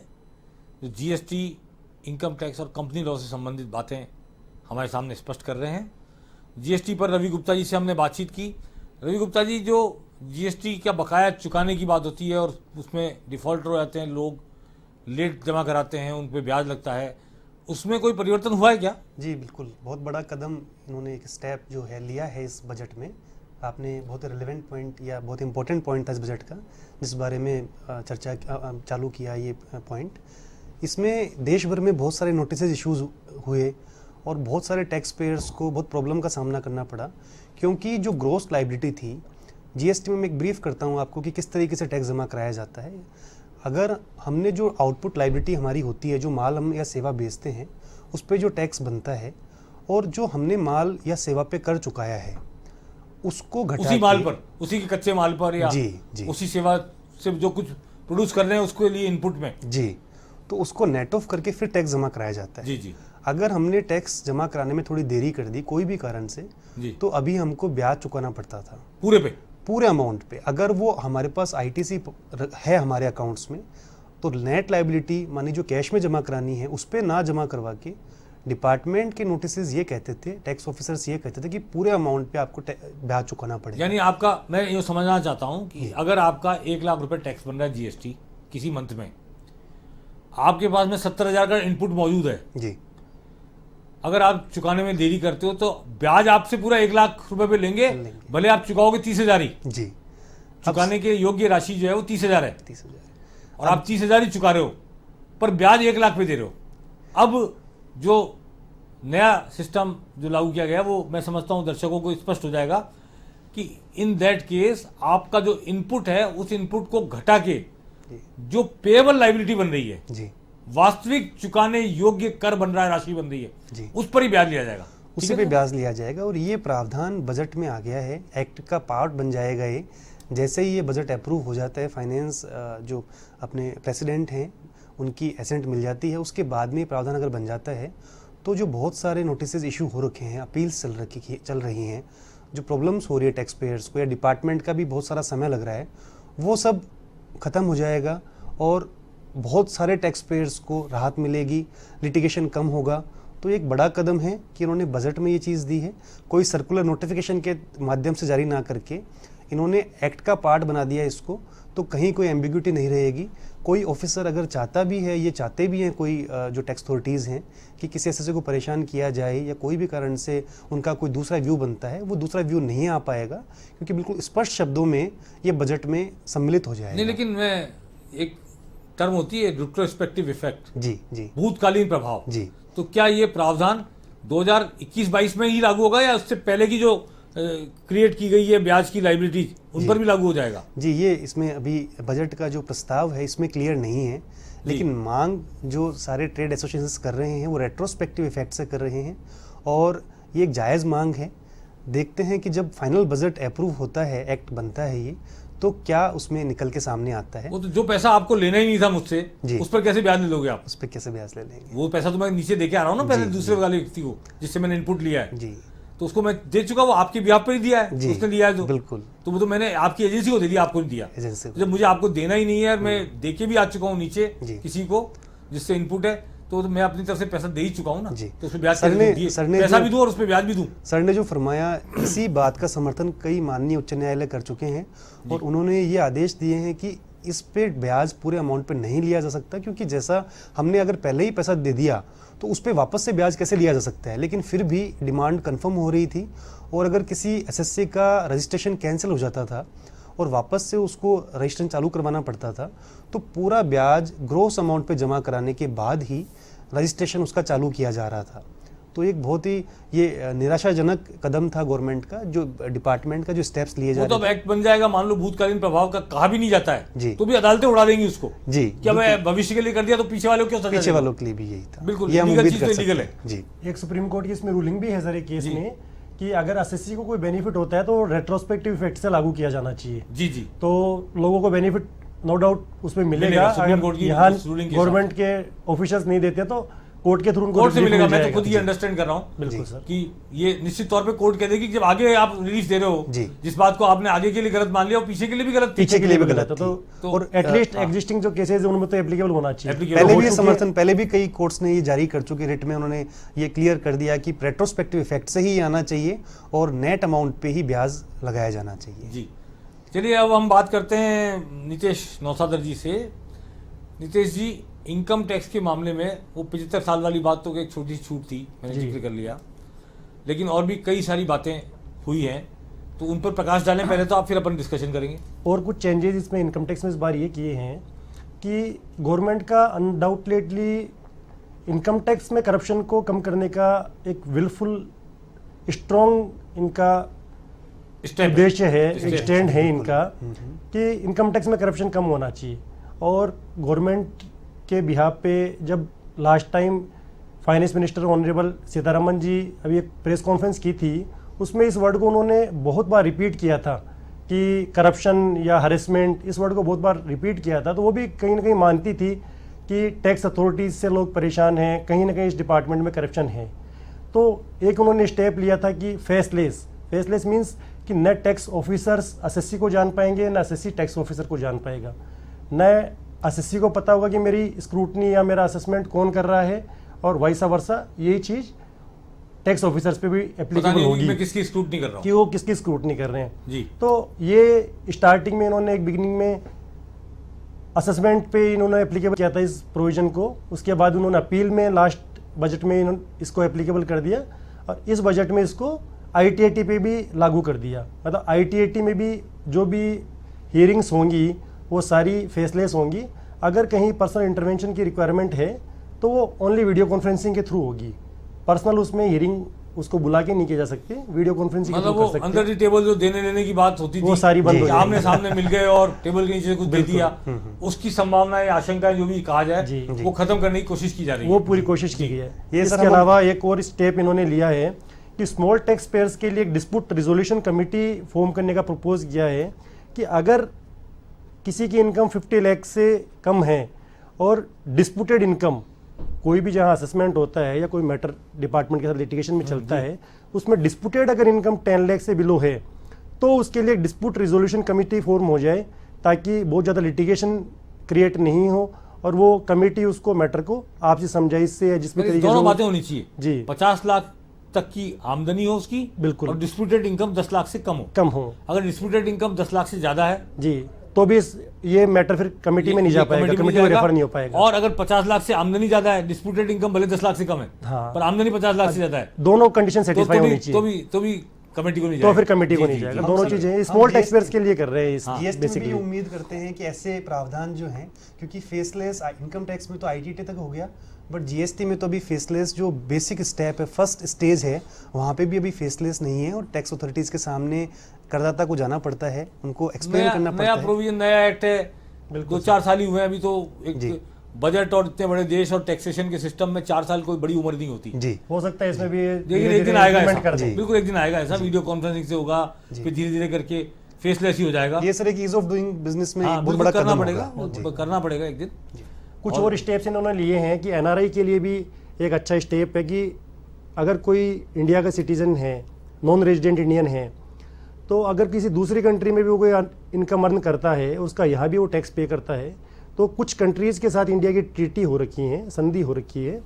Speaker 1: जो जीएसटी, इनकम टैक्स और कंपनी लॉ से संबंधित बातें हमारे सामने स्पष्ट कर रहे हैं। जीएसटी पर रवि गुप्ता जी से हमने बातचीत की। रवि गुप्ता जी, जो जीएसटी का बकाया चुकाने की बात होती है और उसमें डिफॉल्टर हो जाते हैं लोग, लेट जमा कराते हैं, उन पर ब्याज लगता है, उसमें कोई परिवर्तन हुआ है क्या?
Speaker 2: जी बिल्कुल, बहुत बड़ा कदम इन्होंने एक स्टेप जो है लिया है इस बजट में। आपने बहुत रिलेवेंट पॉइंट या बहुत इंपॉर्टेंट पॉइंट था इस बजट का, जिस बारे में चर्चा चालू किया ये पॉइंट। इसमें देश भर में बहुत सारे नोटिस इश्यूज हुए और बहुत सारे टैक्स पेयर्स को बहुत प्रॉब्लम का सामना करना पड़ा, क्योंकि जो ग्रॉस लायबिलिटी थी, जीएसटी में मैं एक ब्रीफ करता हूँ आपको कि किस तरीके से टैक्स जमा कराया जाता है। अगर हमने जो आउटपुट लायबिलिटी हमारी होती है, जो माल हम या सेवा बेचते हैं, उस पर जो टैक्स बनता है, और जो हमने माल या सेवा पे कर चुकाया है, उसको घटा
Speaker 1: उसी माल पर, उसी के कच्चे माल पर या
Speaker 2: जी
Speaker 1: उसी सेवा से जो कुछ प्रोड्यूस कर रहे हैं उसके लिए इनपुट में
Speaker 2: जी, तो उसको नेट ऑफ करके फिर टैक्स जमा कराया जाता है।
Speaker 1: जी जी।
Speaker 2: अगर हमने टैक्स जमा कराने में थोड़ी देरी कर दी कोई भी कारण से, तो अभी हमको ब्याज चुकाना पड़ता था पूरे अमाउंट पे। अगर वो हमारे पास आईटीसी है हमारे अकाउंट्स में, तो नेट लायबिलिटी मानी जो कैश में जमा करानी है उस पर ना जमा करवा के डिपार्टमेंट के नोटिसेस ये कहते थे, टैक्स ऑफिसर्स ये कहते थे कि पूरे अमाउंट पे आपको ब्याज चुकाना पड़ेगा।
Speaker 1: यानी आपका, मैं ये समझना चाहता हूं कि अगर आपका 1 लाख रुपए टैक्स बन रहा है जीएसटी किसी मंथ में, आपके पास में 70,000 का इनपुट मौजूद है
Speaker 2: जी,
Speaker 1: अगर आप चुकाने में देरी करते हो तो ब्याज आपसे पूरा 1 लाख रुपए पे लेंगे, भले आप चुकाओगे 30,000 ही।
Speaker 2: जी,
Speaker 1: चुकाने के योग्य राशि जो है वो 30,000 है,
Speaker 2: 30,000
Speaker 1: और आप 30,000 ही चुका रहे हो, पर ब्याज 1 लाख पे दे रहे हो। अब जो नया सिस्टम जो लागू किया गया, वो मैं समझता हूं दर्शकों को स्पष्ट हो जाएगा कि इन दैट केस आपका जो इनपुट है, उस इनपुट को घटा के जो पेएबल लायबिलिटी बन रही है
Speaker 2: जी,
Speaker 1: वास्तविक चुकाने योग्य कर बन रहा है, राशि बन रही है
Speaker 2: जी,
Speaker 1: उस पर ही ब्याज लिया जाएगा।
Speaker 2: उससे भी ब्याज लिया जाएगा। और ये प्रावधान बजट में आ गया है, एक्ट का पार्ट बन जाएगा ये। जैसे ही ये बजट अप्रूव हो जाता है, फाइनेंस जो अपने प्रेसिडेंट हैं उनकी एसेंट मिल जाती है, उसके बाद में प्रावधान अगर बन जाता है, तो जो बहुत सारे नोटिसेज इशू हो रखे हैं, अपील्स चल रही हैं, जो प्रॉब्लम्स हो रही है टैक्स पेयर्स को, या डिपार्टमेंट का भी बहुत सारा समय लग रहा है, वो सब ख़त्म हो जाएगा और बहुत सारे टैक्स पेयर्स को राहत मिलेगी, लिटिगेशन कम होगा। तो एक बड़ा कदम है कि इन्होंने बजट में ये चीज़ दी है, कोई सर्कुलर नोटिफिकेशन के माध्यम से जारी ना करके इन्होंने एक्ट का पार्ट बना दिया इसको, तो कहीं कोई एम्बिग्यूटी नहीं रहेगी। कोई ऑफिसर अगर चाहता भी है, ये चाहते भी हैं कोई जो टैक्स अथॉरिटीज़ हैं कि किसी एसएससी को परेशान किया जाए या कोई भी कारण से उनका कोई दूसरा व्यू बनता है, वो दूसरा व्यू नहीं आ पाएगा, क्योंकि बिल्कुल स्पष्ट शब्दों में ये बजट में सम्मिलित हो जाएगा।
Speaker 1: नहीं, लेकिन मैं एक टर्म होती है रिट्रोस्पेक्टिव इफेक्ट,
Speaker 2: जी जी,
Speaker 1: भूतकालीन प्रभाव
Speaker 2: जी,
Speaker 1: तो क्या ये प्रावधान 2021-22 में ही लागू होगा या उससे पहले की जो क्रिएट की गई है ब्याज की लायबिलिटीज उन पर भी लागू हो जाएगा?
Speaker 2: जी, ये इसमें अभी बजट का जो प्रस्ताव है इसमें क्लियर नहीं है, लेकिन मांग जो सारे ट्रेड एसोसिएशंस कर रहे हैं वो रेट्रोस्पेक्टिव इफेक्ट से कर रहे हैं, और ये एक जायज़ मांग है। देखते हैं कि जब फाइनल बजट अप्रूव होता है, एक्ट बनता है ये, तो क्या उसमें निकल के सामने आता है।
Speaker 1: वो तो जो पैसा आपको लेना ही नहीं था मुझसे, उस पर कैसे ब्याज ले लोगे आप?
Speaker 2: उस पर कैसे ब्याज ले लेंगे?
Speaker 1: वो पैसा तो मैं नीचे देके आ रहा हूँ ना पहले दूसरे वाले व्यक्ति को जिससे मैंने इनपुट लिया है,
Speaker 2: जी,
Speaker 1: तो उसको मैं दे चुका, वो आपके बिहाफ पर ही दिया है, उसने लिया है, तो
Speaker 2: बिल्कुल,
Speaker 1: तो वो तो मैंने आपकी एजेंसी को दे दिया, आपको नहीं दिया।
Speaker 2: एजेंसी
Speaker 1: जब मुझे आपको देना ही नहीं है, मैं दे के भी आ चुका हूँ नीचे किसी को जिससे इनपुट है, तो मैं अपनी तरफ से पैसा दे ही चुका हूँ ना, तो उसमें ब्याज पैसा भी दूं और उसमें ब्याज भी दूं।
Speaker 2: सर ने जो फरमाया, इसी बात का समर्थन कई माननीय उच्च न्यायालय कर चुके हैं, और उन्होंने ये आदेश दिए हैं कि इस पे ब्याज पूरे अमाउंट पे नहीं लिया जा सकता, क्योंकि जैसा हमने अगर पहले ही पैसा दे दिया तो उस पे वापस से ब्याज कैसे लिया जा सकता है। लेकिन फिर भी डिमांड कंफर्म हो रही थी, और अगर किसी एसएससी का रजिस्ट्रेशन कैंसिल हो जाता था और वापस से उसको रजिस्ट्रेशन चालू करवाना पड़ता था, तो पूरा ब्याज ग्रोस अमाउंट पे जमा कराने के बाद ही रजिस्ट्रेशन उसका चालू किया जा रहा था। तो एक बहुत ही ये निराशाजनक कदम था गवर्नमेंट का, जो डिपार्टमेंट का जो स्टेप्स लिए जा
Speaker 1: वो
Speaker 2: रहे
Speaker 1: तो अब एक्ट बन जाएगा, मान लो भूतकालीन प्रभाव का कहा भी नहीं जाता है
Speaker 2: जी।
Speaker 1: तो भी अदालतें उड़ा देंगी उसको
Speaker 2: जी,
Speaker 1: क्या मैं भविष्य के लिए कर दिया तो पीछे वालों को क्यों सजा
Speaker 2: पीछे
Speaker 1: देंगे?
Speaker 2: वालों के लिए भी यही था।
Speaker 1: बिल्कुल,
Speaker 2: ये हम
Speaker 1: लीगल
Speaker 2: उम्मीद
Speaker 1: चीज
Speaker 2: कर
Speaker 1: तो
Speaker 2: सकते
Speaker 1: लीगल
Speaker 2: हैं।
Speaker 1: है।
Speaker 2: जी,
Speaker 3: एक सुप्रीम कोर्ट की इसमें रूलिंग भी है सर एक केस में कि अगर एसएससी को कोई बेनिफिट होता है तो रेट्रोस्पेक्टिव इफेक्ट से लागू किया जाना चाहिए।
Speaker 1: जी जी,
Speaker 3: तो लोगों को बेनिफिट नो डाउट उसमें मिलेगा।
Speaker 1: मिलेगा, सुप्रीम कोर्ट
Speaker 3: अगर
Speaker 1: की
Speaker 3: यहाँ
Speaker 1: इस ruling के
Speaker 3: गवर्नमेंट के ऑफिशियल्स नहीं देते तो कोर्ट के थ्रू उनको
Speaker 1: कोर्ट से
Speaker 3: relief
Speaker 1: मिलेगा।
Speaker 3: मिल
Speaker 1: मैं तो
Speaker 3: जाएगा।
Speaker 1: खुद ये अंडरस्टैंड कर रहा हूँ
Speaker 3: बिल्कुल सर।
Speaker 1: कि ये निश्चित तौर पे कोर्ट कह देगी कि जब आगे आप रिलीफ दे रहे हो,
Speaker 2: जी।
Speaker 1: जिस बात को आपने आगे के लिए गलत मान लिया और पीछे के लिए भी गलत थी।
Speaker 3: पीछे के लिए भी गलत है
Speaker 2: तो-
Speaker 3: और एटलीस्ट एग्जिस्टिंग जो केसेस है उनमें तो एप्लीकेबल होना चाहिए।
Speaker 1: Applicable
Speaker 2: पहले
Speaker 1: हो
Speaker 2: भी ये
Speaker 1: चुके
Speaker 2: समर्थन, पहले भी कई कोर्ट्स ने ये जारी कर चुके रिट में, उन्होंने ये क्लियर कर दिया कि रेट्रोस्पेक्टिव इफेक्ट से ही आना चाहिए और नेट अमाउंट पे ही ब्याज लगाया जाना चाहिए।
Speaker 1: जी, चलिए अब हम बात करते हैं नीतीश नौसादर जी से। नीतीश जी, इनकम टैक्स के मामले में वो 75 साल वाली बात तो एक छोटी सी छूट थी, मैंने
Speaker 3: जी।
Speaker 1: जिक्र कर लिया, लेकिन और भी कई सारी बातें हुई हैं, तो उन पर प्रकाश डालें पहले, तो आप फिर अपन डिस्कशन करेंगे।
Speaker 3: और कुछ चेंजेस इसमें इनकम टैक्स में इस बार ये किए हैं कि गवर्नमेंट का अनडाउटलेटली इनकम टैक्स में करप्शन को कम करने का एक विलफुल स्ट्रॉन्ग इनका
Speaker 1: स्टेप
Speaker 3: उद्देश्य है,
Speaker 1: स्टेप।
Speaker 3: एक स्टैंड है इनका कि इनकम टैक्स में करप्शन कम होना चाहिए। और गवर्नमेंट के बिहाफ पे जब last time finance minister honourable Sitharaman ji अभी एक प्रेस कॉन्फ्रेंस की थी, उसमें इस वर्ड को उन्होंने बहुत बार रिपीट किया था कि करप्शन या हरेसमेंट, इस वर्ड को बहुत बार रिपीट किया था। तो वो भी कहीं ना कहीं मानती थी कि टैक्स अथॉरिटीज़ से लोग परेशान हैं, कहीं ना कहीं इस डिपार्टमेंट में करप्शन है। तो एक उन्होंने स्टेप लिया था कि फेसलेस मीन्स कि न टैक्स ऑफिसर्स एसएससी को जान पाएंगे, न एसएससी टैक्स ऑफिसर को जान पाएगा, न एसएससी को पता होगा कि मेरी स्क्रूटनी या मेरा असेसमेंट कौन कर रहा है, और वाइसा वर्सा यही चीज़ टैक्स ऑफिसर्स पे भी
Speaker 1: पता
Speaker 3: एप्लीकेबल
Speaker 1: नहीं
Speaker 3: होगी
Speaker 1: मैं किसकी स्क्रूटनी कर रहा
Speaker 3: कि
Speaker 1: हूँ।
Speaker 3: वो किसकी स्क्रूटनी कर रहे हैं।
Speaker 1: जी,
Speaker 3: तो ये स्टार्टिंग में इन्होंने एक बिगिनिंग में असेसमेंट पे इन्होंने एप्लीकेबल किया था इस प्रोविजन को, उसके बाद उन्होंने अपील में लास्ट बजट में इन्होंने इसको एप्लीकेबल कर दिया, और इस बजट में इसको आईटीएटी पे भी लागू कर दिया। मतलब आईटीएटी में भी जो भी हियरिंग्स होंगी वो सारी फेसलेस होंगी। अगर कहीं पर्सनल इंटरवेंशन की रिक्वायरमेंट है तो वो ओनली वीडियो कॉन्फ्रेंसिंग के थ्रू होगी। पर्सनल उसमें हियरिंग उसको बुला के नहीं की जा सकती, वीडियो कॉन्फ्रेंसिंग के
Speaker 1: मतलब
Speaker 3: थ्रू
Speaker 1: वो
Speaker 3: कर सकते
Speaker 1: अंदर दी टेबल जो देने लेने की बात होती थी,
Speaker 3: वो सारी बंद हो जाएगी।
Speaker 1: आमने सामने मिल गए और टेबल के नीचे कुछ दे दिया, उसकी संभावनाएं, आशंकाएं जो भी कहा जाए,
Speaker 3: जी।
Speaker 1: वो खत्म करने की कोशिश की जा रही
Speaker 3: वो
Speaker 1: है।
Speaker 3: पूरी कोशिश की गई है।
Speaker 2: ये सर
Speaker 3: इसके
Speaker 2: हम-
Speaker 3: अलावा एक और स्टेप इन्होंने लिया है कि स्मॉल टैक्स पेयर्स के लिए एक डिस्प्यूट रिजोल्यूशन कमेटी फॉर्म करने का प्रपोज किया है कि अगर किसी की इनकम 50 लाख से कम है और डिस्प्यूटेड इनकम, कोई भी जहां असेसमेंट होता है या कोई मैटर डिपार्टमेंट के साथ लिटिगेशन में चलता है, उसमें डिस्प्यूटेड अगर इनकम 10 लाख से बिलो है तो उसके लिए एक डिस्प्यूट रिजोल्यूशन कमेटी फॉर्म हो जाए, ताकि बहुत ज़्यादा लिटिगेशन क्रिएट नहीं हो और वो कमेटी उसको मैटर को आपसी समझाइश से या जिसमें
Speaker 1: लेकिन
Speaker 3: तरीके से
Speaker 1: दोनों
Speaker 3: वो-
Speaker 1: बातें होनी चाहिए
Speaker 3: जी
Speaker 1: 50 लाख तक की आमदनी हो उसकी,
Speaker 3: बिल्कुल।
Speaker 1: और डिस्प्यूटेड इनकम 10 लाख से कम हो। अगर डिस्प्यूटेड इनकम 10 लाख से ज्यादा है
Speaker 3: जी तो भी ये मैटर फिर कमेटी में नहीं जा पाएगा, कमेटी में रेफर नहीं हो पाएगा।
Speaker 1: और अगर 50 लाख से आमदनी ज्यादा है, डिस्प्यूटेड इनकम भले 10 लाख से कम है,
Speaker 3: हाँ।
Speaker 1: पर आमदनी 50 लाख से ज्यादा है,
Speaker 3: दोनों कंडीशन सेटिस्फाई होनी
Speaker 1: तो
Speaker 3: चाहिए,
Speaker 1: भी कमेटी को नहीं
Speaker 3: तो
Speaker 1: जाएगा।
Speaker 3: फिर कमेटी को
Speaker 1: जी,
Speaker 3: नहीं
Speaker 1: जी,
Speaker 3: जाएगा।
Speaker 1: जी।
Speaker 3: दोनों
Speaker 2: हम
Speaker 3: चीजें
Speaker 2: हम
Speaker 3: स्मॉल टैक्स
Speaker 2: GST
Speaker 3: पेयर्स के लिए कर रहे हैं इस
Speaker 2: जीएसटी में भी
Speaker 3: बेसिकली।
Speaker 2: उम्मीद करते हैं कि ऐसे प्रावधान जो हैं, क्योंकि फेसलेस इनकम टैक्स में तो आईटीटी तक हो गया, बट जीएसटी में तो अभी फेसलेस जो बेसिक स्टेप है, फर्स्ट स्टेज है, वहाँ पे भी अभी फेसलेस नहीं है और टैक्स अथॉरिटीज के सामने करदाता को जाना पड़ता है, उनको एक्सप्लेन करना
Speaker 1: नया
Speaker 2: पड़ता है।
Speaker 1: प्रोविजन, नया एक्ट है, 2-4 साल ही हुए हैं अभी तो।
Speaker 2: जी।
Speaker 1: एक बजट और इतने बड़े देश और टैक्सेशन के सिस्टम में 4 साल कोई बड़ी उम्र नहीं होती।
Speaker 2: जी,
Speaker 3: हो सकता है इसमें भी
Speaker 1: लेकिन
Speaker 3: धीरे-धीरे
Speaker 1: एक दिन आएगा
Speaker 3: implement
Speaker 1: ऐसा,
Speaker 3: कर दें।
Speaker 1: बिल्कुल एक दिन आएगा ऐसा, वीडियो कॉन्फ्रेंसिंग से होगा, फिर धीरे धीरे करके फेसलेस ही हो जाएगा।
Speaker 2: ये सर एक ईज ऑफ डूइंग बिजनेस में
Speaker 1: हाँ,
Speaker 2: एक बहुत
Speaker 1: बिल्कुल
Speaker 2: बड़ा
Speaker 1: करना
Speaker 2: कदम
Speaker 1: पड़ेगा,
Speaker 2: होगा।
Speaker 1: वो करना पड़ेगा एक दिन।
Speaker 3: कुछ और स्टेप्स इन्होंने लिए हैं कि एनआरआई के लिए भी एक अच्छा स्टेप है कि अगर कोई इंडिया का सिटीजन है, नॉन रेजिडेंट इंडियन है, तो अगर किसी दूसरी कंट्री में भी वो कोई इनकम अर्न करता है, उसका यहाँ भी वो टैक्स पे करता है, तो कुछ कंट्रीज़ के साथ इंडिया की ट्रीटी हो रखी है, संधि हो रखी है,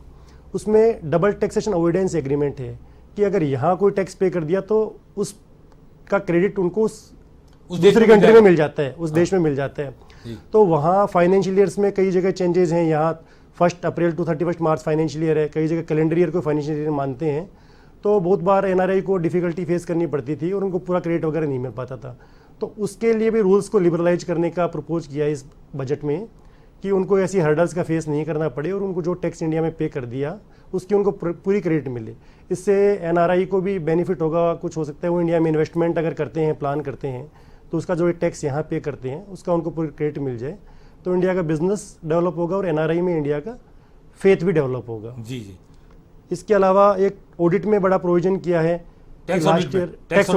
Speaker 3: उसमें डबल टैक्सेशन अवॉइडेंस एग्रीमेंट है कि अगर यहाँ कोई टैक्स पे कर दिया तो उसका क्रेडिट उनको
Speaker 1: उस देश
Speaker 3: दूसरी
Speaker 1: में
Speaker 3: कंट्री
Speaker 1: जाएगा।
Speaker 3: में मिल जाता है, उस देश में मिल जाता है। तो वहाँ फाइनेंशियल ईयर्स में कई जगह चेंजेस हैं। यहाँ 1 अप्रैल टू 31 मार्च फाइनेंशियल ईयर है, कई जगह कैलेंडर ईयर को फाइनेंशियल ईयर मानते हैं। तो बहुत बार एनआरआई को डिफिकल्टी फेस करनी पड़ती थी और उनको पूरा क्रेडिट वगैरह नहीं मिल पाता था। तो उसके लिए भी रूल्स को लिबरलाइज करने का प्रपोज किया इस बजट में कि उनको ऐसी हर्डल्स का फेस नहीं करना पड़े और उनको जो टैक्स इंडिया में पे कर दिया उसकी उनको पूरी क्रेडिट मिले। इससे एनआरआई को भी बेनिफिट होगा। कुछ हो सकता है वो इंडिया में इन्वेस्टमेंट अगर करते हैं, प्लान करते हैं, तो उसका जो टैक्स यहाँ पे करते हैं उसका उनको पूरी क्रेडिट मिल जाए तो इंडिया का बिजनेस डेवलप होगा और एनआरआई में इंडिया का फेथ भी डेवलप होगा।
Speaker 1: जी जी।
Speaker 3: इसके अलावा एक ऑडिट में बड़ा प्रोविजन किया है लास्ट ईयर, टैक्स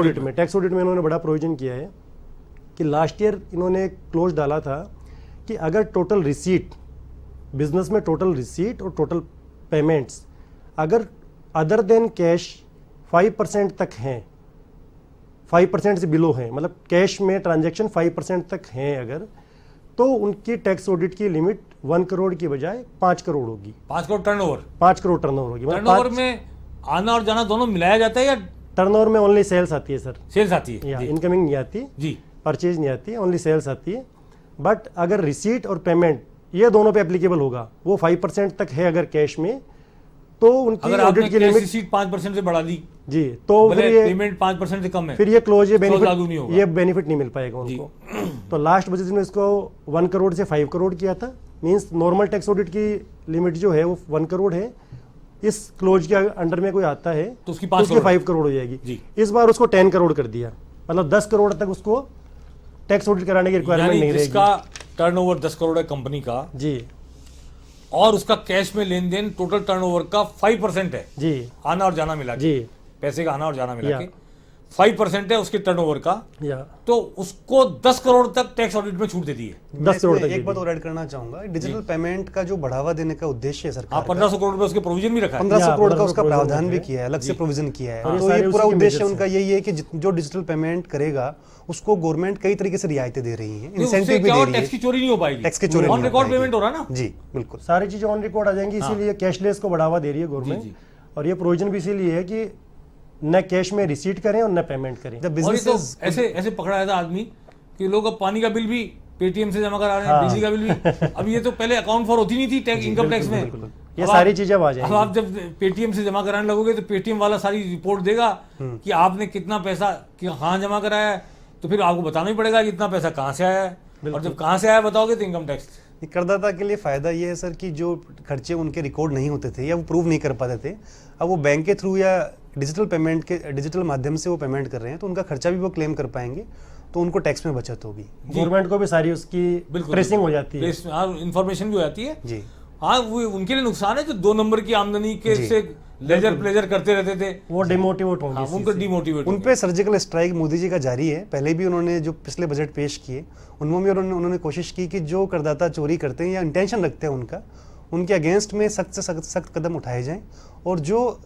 Speaker 3: ऑडिट में इन्होंने बड़ा प्रोविजन किया है कि लास्ट ईयर इन्होंने क्लोज डाला था कि अगर टोटल रिसीट, बिजनेस में टोटल रिसीट और टोटल पेमेंट्स अगर अदर देन कैश 5% तक हैं, 5% से बिलो हैं, मतलब कैश में ट्रांजैक्शन 5% तक हैं अगर, तो उनकी टैक्स ऑडिट की लिमिट 1 करोड़ की बजाय 5 करोड़ होगी।
Speaker 1: 5 करोड़ टर्नओवर?
Speaker 3: 5 करोड़ टर्नओवर होगी।
Speaker 1: टर्नओवर में आना और जाना दोनों मिलाया जाता है या
Speaker 3: टर्नओवर में ओनली सेल्स आती है सर?
Speaker 1: सेल्स आती है,
Speaker 3: या इनकमिंग नहीं आती
Speaker 1: जी,
Speaker 3: परचेज नहीं आती, ओनली सेल्स आती है। बट अगर रिसीट और पेमेंट ये दोनों पे एप्लीकेबल होगा, वो 5% तक है अगर कैश में, तो उनकी ऑडिट की लिमिट
Speaker 1: 5% से बढ़ा दी
Speaker 3: जी, तो फिर ये
Speaker 1: पेमेंट 5% से कम है,
Speaker 3: फिर ये क्लोज, ये
Speaker 1: लागू नहीं होगा।
Speaker 3: ये बेनिफिट नहीं मिल पाएगा उनको। तो लास्ट बजट में इसको 1 करोड़ से 5 करोड़ किया था। मींस नॉर्मल टैक्स ऑडिट की लिमिट जो है वो 1 करोड़ है। इस क्लोज के अंडर में कोई आता है
Speaker 1: तो उसकी
Speaker 3: 5 करोड़ हो जाएगी। इस बार उसको 10 करोड़ कर दिया, मतलब 10 करोड़ तक उसको टैक्स ऑडिट कराने की रिक्वायरमेंट नहीं रहेगी।
Speaker 1: जिसका टर्नओवर 10 करोड़ है कंपनी का
Speaker 3: जी,
Speaker 1: और उसका कैश में लेन देन टोटल टर्नओवर का 5% है
Speaker 3: जी,
Speaker 1: आना और जाना मिला के,
Speaker 3: जी,
Speaker 1: पैसे का आना और जाना मिला के 5% है उसके टर्नओवर का,
Speaker 3: या
Speaker 1: तो उसको 10 करोड़ तक टैक्स ऑडिट में छूट देती है।
Speaker 3: 10 करोड़ तक
Speaker 2: एक बात और ऐड करना चाहूंगा, डिजिटल पेमेंट का जो बढ़ावा देने का उद्देश्य है सरकार,
Speaker 1: 1500 करोड़ रुपए उसके प्रोविजन भी रखा है,
Speaker 2: 1500 करोड़ का उसका
Speaker 3: 1500
Speaker 2: प्रावधान भी
Speaker 3: है।
Speaker 2: किया है, अलग से प्रोविजन किया है।
Speaker 3: और ये
Speaker 2: तो
Speaker 3: सारे
Speaker 2: ये पूरा
Speaker 3: उसी के
Speaker 2: उद्देश्य
Speaker 3: measures
Speaker 2: उनका यही है कि जो डिजिटल पेमेंट करेगा उसको गवर्नमेंट कई तरीके से रियायतें दे रही है,
Speaker 1: उससे
Speaker 2: इंसेंटिव भी
Speaker 1: क्या
Speaker 2: दे
Speaker 1: हो,
Speaker 2: रही
Speaker 1: टैक्स की
Speaker 2: है।
Speaker 1: चोरी नहीं हो पाएगी,
Speaker 2: टैक्स की चोरी
Speaker 1: ऑन
Speaker 2: नहीं हो
Speaker 1: रिकॉर्ड
Speaker 2: पाएगी।
Speaker 1: पेमेंट हो रहा है ना।
Speaker 2: जी बिल्कुल,
Speaker 3: सारी चीजें ऑन रिकॉर्ड आ जाएंगी, इसीलिए कैशलेस को बढ़ावा दे रही है
Speaker 1: जी,
Speaker 3: गवर्नमेंट। और ये प्रोविजन भी इसीलिए है कि न कैश में रिसीट करें और न पेमेंट करें।
Speaker 2: The
Speaker 1: और ये तो
Speaker 2: businesses-
Speaker 1: ऐसे पकड़ा है था आदमी कि लोग अब पानी का बिल भी पेटीएम से जमा करा रहे हैं, बिजली का बिल भी। अब ये तो पहले अकाउंट फॉर होती नहीं थी टैक्स, इनकम टैक्स में।
Speaker 3: ये सारी चीजें अब आ जाएंगी।
Speaker 1: अब आप जब पेटीएम से जमा कराने लगोगे तो पेटीएम वाला सारी रिपोर्ट देगा कि आपने कितना पैसा कहाँ जमा कराया है, तो फिर आपको बताना ही पड़ेगा कि इतना पैसा कहाँ से आया है, और जब कहाँ से आया बताओगे तो इनकम टैक्स।
Speaker 2: करदाता के लिए फायदा ये है सर कि जो खर्चे उनके रिकॉर्ड नहीं होते थे या वो प्रूव नहीं कर पाते थे, अब वो बैंक के थ्रू या डिजिटल पेमेंट के डिजिटल माध्यम से वो पेमेंट कर रहे हैं, तो उनका खर्चा भी वो क्लेम कर पाएंगे, तो उनको टैक्स में बचत होगी।
Speaker 3: गवर्नमेंट को भी सारी उसकी ट्रेसिंग हो जाती है,
Speaker 1: इंफॉर्मेशन भी हो जाती है
Speaker 2: जी
Speaker 1: हाँ। वो उनके लिए नुकसान है जो 2 नंबर की आमदनी के
Speaker 2: जी।
Speaker 1: से लेजर प्लेजर करते रहते थे,
Speaker 3: वो डिमोटिवेट होंगे।
Speaker 1: हाँ,
Speaker 3: इसी
Speaker 1: उनको
Speaker 3: से।
Speaker 1: डिमोटिवेट
Speaker 2: उन पे सर्जिकल स्ट्राइक मोदी जी का जारी है। पहले भी उन्होंने जो पिछले बजट पेश किए उनमें भी उन्होंने कोशिश की कि जो करदाता चोरी करते हैं या इंटेंशन रखते हैं उनका, उनके अगेंस्ट में सख्त से सख्त कदम उठाए जाएं, और जो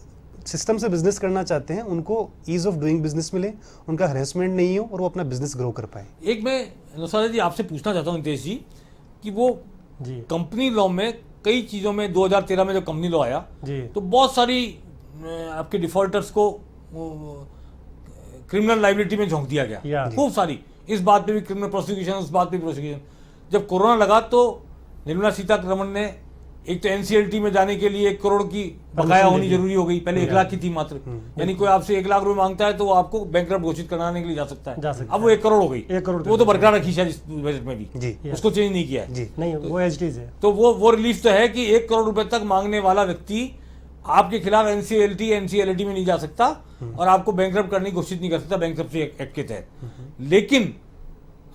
Speaker 2: सिस्टम से बिजनेस करना चाहते हैं उनको ईज ऑफ डूइंग बिजनेस मिले, उनका हरेसमेंट नहीं हो और वो अपना बिजनेस ग्रो कर पाए।
Speaker 1: एक मैं नुसरत जी आपसे पूछना चाहता हूँ नितेश जी कि वो
Speaker 3: जी,
Speaker 1: कंपनी लॉ में कई चीज़ों में 2013 में जब कंपनी लॉ आया
Speaker 3: जी,
Speaker 1: तो बहुत सारी आपके डिफॉल्टर्स को क्रिमिनल लाइबिलिटी में झोंक दिया गया,
Speaker 3: या।
Speaker 1: खूब सारी, इस बात पे भी क्रिमिनल प्रोसिक्यूशन, उस बात पे भी प्रोसिक्यूशन। जब कोरोना लगा तो निर्मला सीतारमण ने एक तो एनसीएलटी में जाने के लिए 1 करोड़ की बकाया होनी जरूरी हो गई, पहले 1 लाख की थी मात्र, यानी कोई आपसे 1 लाख रुपए मांगता है तो वो आपको बैंकरप्ट घोषित कराने के लिए जा सकता है। अब वो 1 करोड़ हो गई,
Speaker 3: 1 करोड़
Speaker 1: तो वो तो बरकरार रखी शायद इस बजट में भी,
Speaker 2: जी
Speaker 1: उसको चेंज नहीं किया है।
Speaker 2: जी
Speaker 3: नहीं वो एज इट इज है।
Speaker 1: तो वो रिलीफ तो है कि 1 करोड़ रुपए तक मांगने वाला व्यक्ति आपके खिलाफ एनसीएलटी एनसीएलटी में नहीं जा सकता और आपको बैंकरप्ट करने की घोषित नहीं कर सकता बैंकरप्सी एक्ट के तहत। लेकिन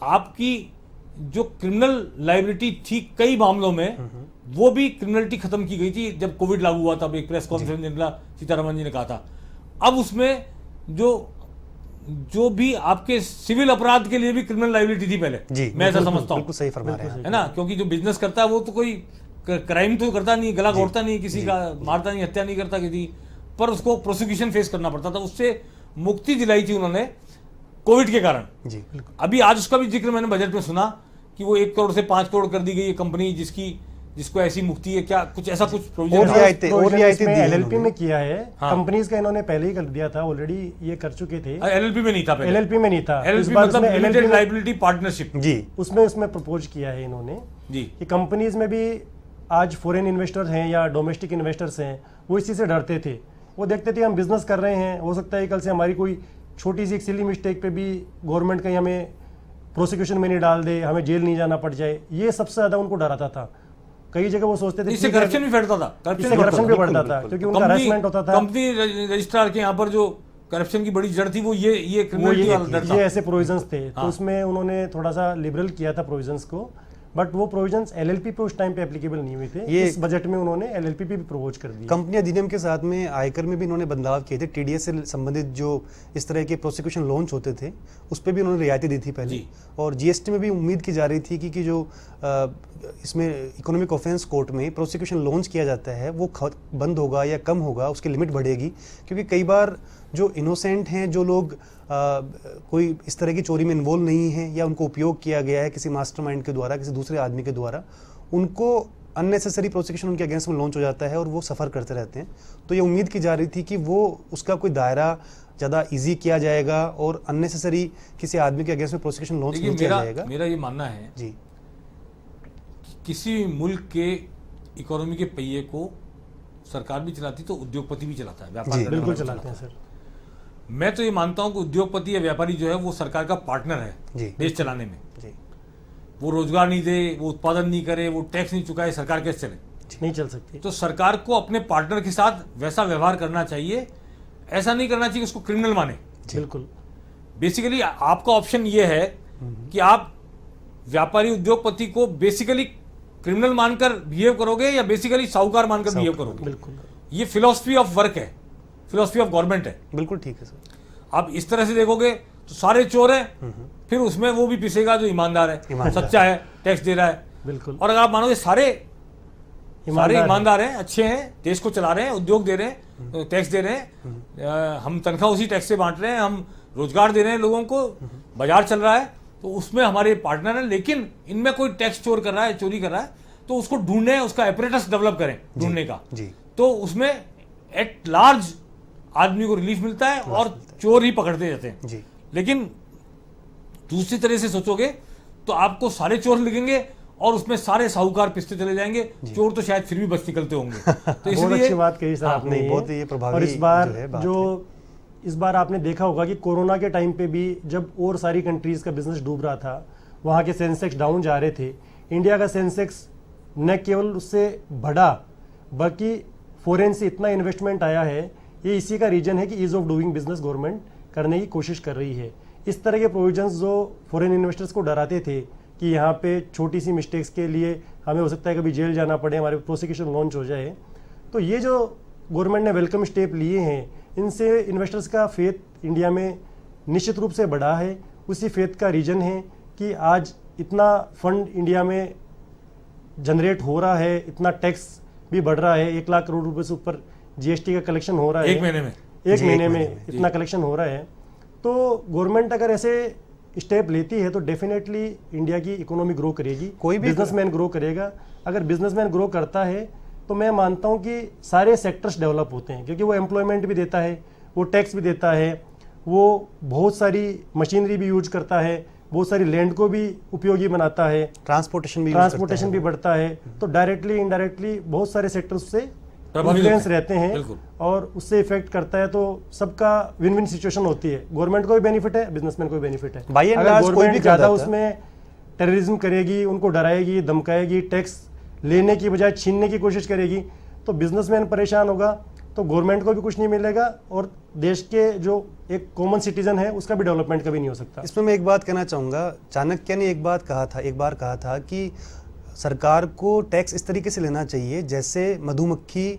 Speaker 1: आपकी जो क्रिमिनल लाइबिलिटी थी कई मामलों में, वो भी क्रिमिनलिटी खत्म की गई थी जब कोविड लागू हुआ था। एक प्रेस कॉन्फ्रेंस निर्मला सीतारमण जी ने कहा था। अब उसमें जो भी आपके सिविल अपराध के लिए भी क्रिमिनल लाइबिलिटी थी पहले,
Speaker 2: जी
Speaker 1: मैं ऐसा समझता हूँ,
Speaker 2: बिल्कुल सही फरमा रहे हैं
Speaker 1: है ना, क्योंकि जो बिजनेस करता है वो तो कोई क्राइम तो करता नहीं, गला घोटता नहीं, किसी का मारता नहीं, हत्या नहीं करता किसी, पर उसको प्रोसिक्यूशन फेस करना पड़ता था। उससे मुक्ति दिलाई थी उन्होंने कोविड के कारण।
Speaker 2: जी
Speaker 1: अभी आज उसका भी जिक्र मैंने बजट में सुना कि वो 1 करोड़ से 5 करोड़ कर दी गई है कंपनी जिसकी जिसको ऐसी मुक्ति है, क्या कुछ ऐसा कुछ
Speaker 2: और
Speaker 1: प्रोविजन
Speaker 2: रियायतें दी
Speaker 3: एलएलपी
Speaker 2: उन्होंने।
Speaker 3: में किया है।
Speaker 1: हाँ।
Speaker 3: कंपनीज का इन्होंने पहले ही कर दिया था, ऑलरेडी ये कर चुके थे।
Speaker 1: एलएलपी में नहीं था पहले?
Speaker 3: एलएलपी में नहीं था। इस
Speaker 1: एलएलपी
Speaker 3: बार
Speaker 1: मतलब
Speaker 3: उसमें
Speaker 1: लिमिटेड
Speaker 3: LLP
Speaker 1: लाइबिलिटी पार्टनरशिप।
Speaker 2: जी
Speaker 3: उसमें प्रपोज किया है इन्होंने
Speaker 1: जी
Speaker 3: कि कंपनीज में भी आज फॉरेन इन्वेस्टर्स हैं या डोमेस्टिक इन्वेस्टर्स हैं, वो इसी से डरते थे। वो देखते थे हम बिजनेस कर रहे हैं, हो सकता है कल से हमारी कोई छोटी सी एक सिली मिस्टेक पे भी गवर्नमेंट कहीं हमें प्रोसिक्यूशन में नहीं डाल दे, हमें जेल नहीं जाना पड़ जाए। ये सबसे ज्यादा उनको डराता था। कई जगह वो सोचते थे
Speaker 1: इससे
Speaker 3: ठीक है,
Speaker 1: करप्शन भी फैलता था,
Speaker 3: इससे करप्शन भी बढ़ता था क्योंकि उनका हरासमेंट होता था।
Speaker 1: कंपनी रजिस्ट्रार के यहाँ पर जो करप्शन की बड़ी जड़ थी वो ये
Speaker 3: वो
Speaker 1: क्रिमिनलिटी वाला डर
Speaker 3: ये
Speaker 1: था।
Speaker 3: ऐसे प्रोविजंस थे।
Speaker 1: हाँ।
Speaker 3: तो उसमें उन्होंने थोड़ा सा लिबरल किया था प्रोविजंस को, बट वो प्रोविजंस एलएलपी पे उस टाइम पे एप्लीकेबल नहीं हुए थे।
Speaker 2: ये
Speaker 3: इस बजट में उन्होंने एलएलपी पे भी प्रपोज कर दिया।
Speaker 2: कंपनी अधिनियम के साथ में आयकर में भी इन्होंने बदलाव किए थे। टीडीएस से संबंधित जो इस तरह के प्रोसिक्यूशन लॉन्च होते थे उस पर भी उन्होंने रियायतें दी थी पहले।
Speaker 1: जी।
Speaker 2: और जीएसटी में भी उम्मीद की जा रही थी कि जो इसमें इकोनॉमिक ऑफेंस कोर्ट में प्रोसिक्यूशन लॉन्च किया जाता है वो बंद होगा या कम होगा, उसकी लिमिट बढ़ेगी। क्योंकि कई बार जो इनोसेंट हैं, जो लोग कोई इस तरह की चोरी में इन्वॉल्व नहीं है या उनको उपयोग किया गया है किसी मास्टरमाइंड के द्वारा, किसी दूसरे आदमी के द्वारा, उनको अननेसेसरी प्रोसिक्यूशन उनके अगेंस्ट में लॉन्च हो जाता है और वो सफ़र करते रहते हैं। तो ये उम्मीद की जा रही थी कि वो उसका कोई दायरा ज़्यादा इजी किया जाएगा और अननेसेसरी किसी आदमी के अगेंस्ट में प्रोसिक्यूशन लॉन्च नहीं किया जाएगा।
Speaker 1: मेरा ये मानना है
Speaker 2: जी,
Speaker 1: किसी मुल्क के इकोनॉमी के पहिए को सरकार भी चलाती तो उद्योगपति भी चलाता है, व्यापार
Speaker 2: जी,
Speaker 1: करने
Speaker 3: बिल्कुल
Speaker 1: वाला भी
Speaker 3: चलाते हैं
Speaker 1: चलाता है।
Speaker 3: सर।
Speaker 1: मैं तो ये मानता हूं कि उद्योगपति या व्यापारी जो है वो सरकार का पार्टनर है
Speaker 2: जी।
Speaker 1: देश चलाने में।
Speaker 2: जी,
Speaker 1: वो रोजगार नहीं दे, वो उत्पादन नहीं करे, वो टैक्स नहीं चुकाए, सरकार कैसे चले?
Speaker 3: नहीं चल सकती।
Speaker 1: तो सरकार को अपने पार्टनर के साथ वैसा व्यवहार करना चाहिए। ऐसा नहीं करना चाहिए उसको क्रिमिनल माने।
Speaker 3: बिल्कुल
Speaker 1: बेसिकली आपका ऑप्शन ये है कि आप व्यापारी उद्योगपति को बेसिकली क्रिमिनल मानकर बिहेव करोगे या बेसिकली साहूकार मानकर बिहेव करोगे।
Speaker 3: बिल्कुल
Speaker 1: ये फिलॉसफी ऑफ वर्क है, फिलॉसफी ऑफ गवर्नमेंट है।
Speaker 2: बिल्कुल ठीक है सर।
Speaker 1: आप इस तरह से देखोगे तो सारे चोर हैं, फिर उसमें वो भी पिसेगा जो ईमानदार है,
Speaker 2: ईमानदार।
Speaker 1: सच्चा है, टैक्स दे रहा है।
Speaker 3: बिल्कुल
Speaker 1: और अगर आप मानोगे सारे
Speaker 3: ईमानदार
Speaker 1: ईमानदार हैं, अच्छे हैं, देश को चला रहे हैं, उद्योग दे रहे हैं, टैक्स दे रहे हैं, हम तनख्वाह उसी टैक्स से बांट रहे हैं, हम रोजगार दे रहे हैं लोगों को, बाजार चल रहा है, तो उसमें हमारे पार्टनर हैं। लेकिन इनमें कोई टैक्स चोर कर रहा है, चोरी कर रहा है, तो उसको ढूंढने, उसका एपरेटस डेवलप करें ढूंढने का।
Speaker 2: जी,
Speaker 1: तो उसमें एट लार्ज आदमी को रिलीफ मिलता है और चोर ही पकड़ते जाते हैं।
Speaker 2: जी,
Speaker 1: लेकिन दूसरी तरह से सोचोगे तो आपको सारे चोर लिखेंगे और उसमें सारे साहूकार पिसते चले जाएंगे, चोर तो शायद फिर भी बच निकलते होंगे। तो
Speaker 3: बहुत
Speaker 1: इसलिए
Speaker 3: अच्छी बात कही सर
Speaker 1: हाँ,
Speaker 3: आपने।
Speaker 2: नहीं, बहुत ये प्रभावी
Speaker 3: और इस बार
Speaker 2: जो है बात
Speaker 3: इस बार आपने देखा होगा कि कोरोना के टाइम पे भी जब और सारी कंट्रीज का बिजनेस डूब रहा था, वहाँ के सेंसेक्स डाउन जा रहे थे, इंडिया का सेंसेक्स न केवल उससे बढ़ा बल्कि फॉरेन से इतना इन्वेस्टमेंट आया है। ये इसी का रीजन है कि ease of doing business government करने की कोशिश कर रही है। इस तरह के प्रोविजंस जो फॉरेन इन्वेस्टर्स को डराते थे कि यहाँ पे छोटी सी मिस्टेक्स के लिए हमें हो सकता है कभी जेल जाना पड़े, हमारे प्रोसिक्यूशन लॉन्च हो जाए, तो ये जो गवर्नमेंट ने वेलकम स्टेप लिए हैं, इनसे इन्वेस्टर्स का फेथ इंडिया में निश्चित रूप से बढ़ा है। उसी फेथ का रीजन है कि आज इतना फंड इंडिया में जनरेट हो रहा है, इतना टैक्स भी बढ़ रहा है, 1 लाख करोड़ रुपए से ऊपर जीएसटी का कलेक्शन हो रहा है
Speaker 1: एक महीने में।
Speaker 3: एक
Speaker 2: जी,
Speaker 3: महीने
Speaker 2: एक
Speaker 3: में
Speaker 2: महीने में,
Speaker 3: इतना कलेक्शन हो रहा है। तो गवर्नमेंट अगर ऐसे स्टेप लेती है तो डेफिनेटली इंडिया की इकोनॉमी ग्रो करेगी,
Speaker 2: कोई भी
Speaker 3: बिजनेसमैन ग्रो करेगा। अगर बिजनेसमैन ग्रो करता है तो मैं मानता हूं कि सारे सेक्टर्स डेवलप होते हैं, क्योंकि वो एम्प्लॉयमेंट भी देता है, वो टैक्स भी देता है, वो बहुत सारी मशीनरी भी यूज करता है, बहुत सारी लैंड को भी उपयोगी बनाता है,
Speaker 2: ट्रांसपोर्टेशन भी use करता
Speaker 3: ट्रांसपोर्टेशन
Speaker 2: है।
Speaker 3: भी बढ़ता है। तो डायरेक्टली इनडायरेक्टली बहुत सारे सेक्टर्स से
Speaker 1: प्रभावित
Speaker 3: इन्फ्लुएंस
Speaker 1: होते हैं।
Speaker 3: रहते हैं
Speaker 1: बिल्कुल।
Speaker 3: और उससे इफेक्ट करता है। तो सबका विन विन सिचुएशन होती है, गवर्नमेंट को भी बेनिफिट है, बिजनेसमैन को भी बेनिफिट है।
Speaker 2: By and
Speaker 3: अगर
Speaker 2: large कोई भी
Speaker 3: गवर्नमेंट
Speaker 2: कर
Speaker 3: ज्यादा
Speaker 2: जाता है।
Speaker 3: उसमें टेररिज्म करेगी, उनको डराएगी, धमकाएगी, टैक्स लेने की बजाय छीनने की कोशिश करेगी, तो बिजनेसमैन परेशान होगा, तो गवर्नमेंट को भी कुछ नहीं मिलेगा और देश के जो एक कॉमन सिटीजन है उसका भी डेवलपमेंट कभी नहीं हो सकता।
Speaker 2: इसमें मैं एक बात कहना चाहूँगा, चाणक्य ने एक बार कहा था कि सरकार को टैक्स इस तरीके से लेना चाहिए जैसे मधुमक्खी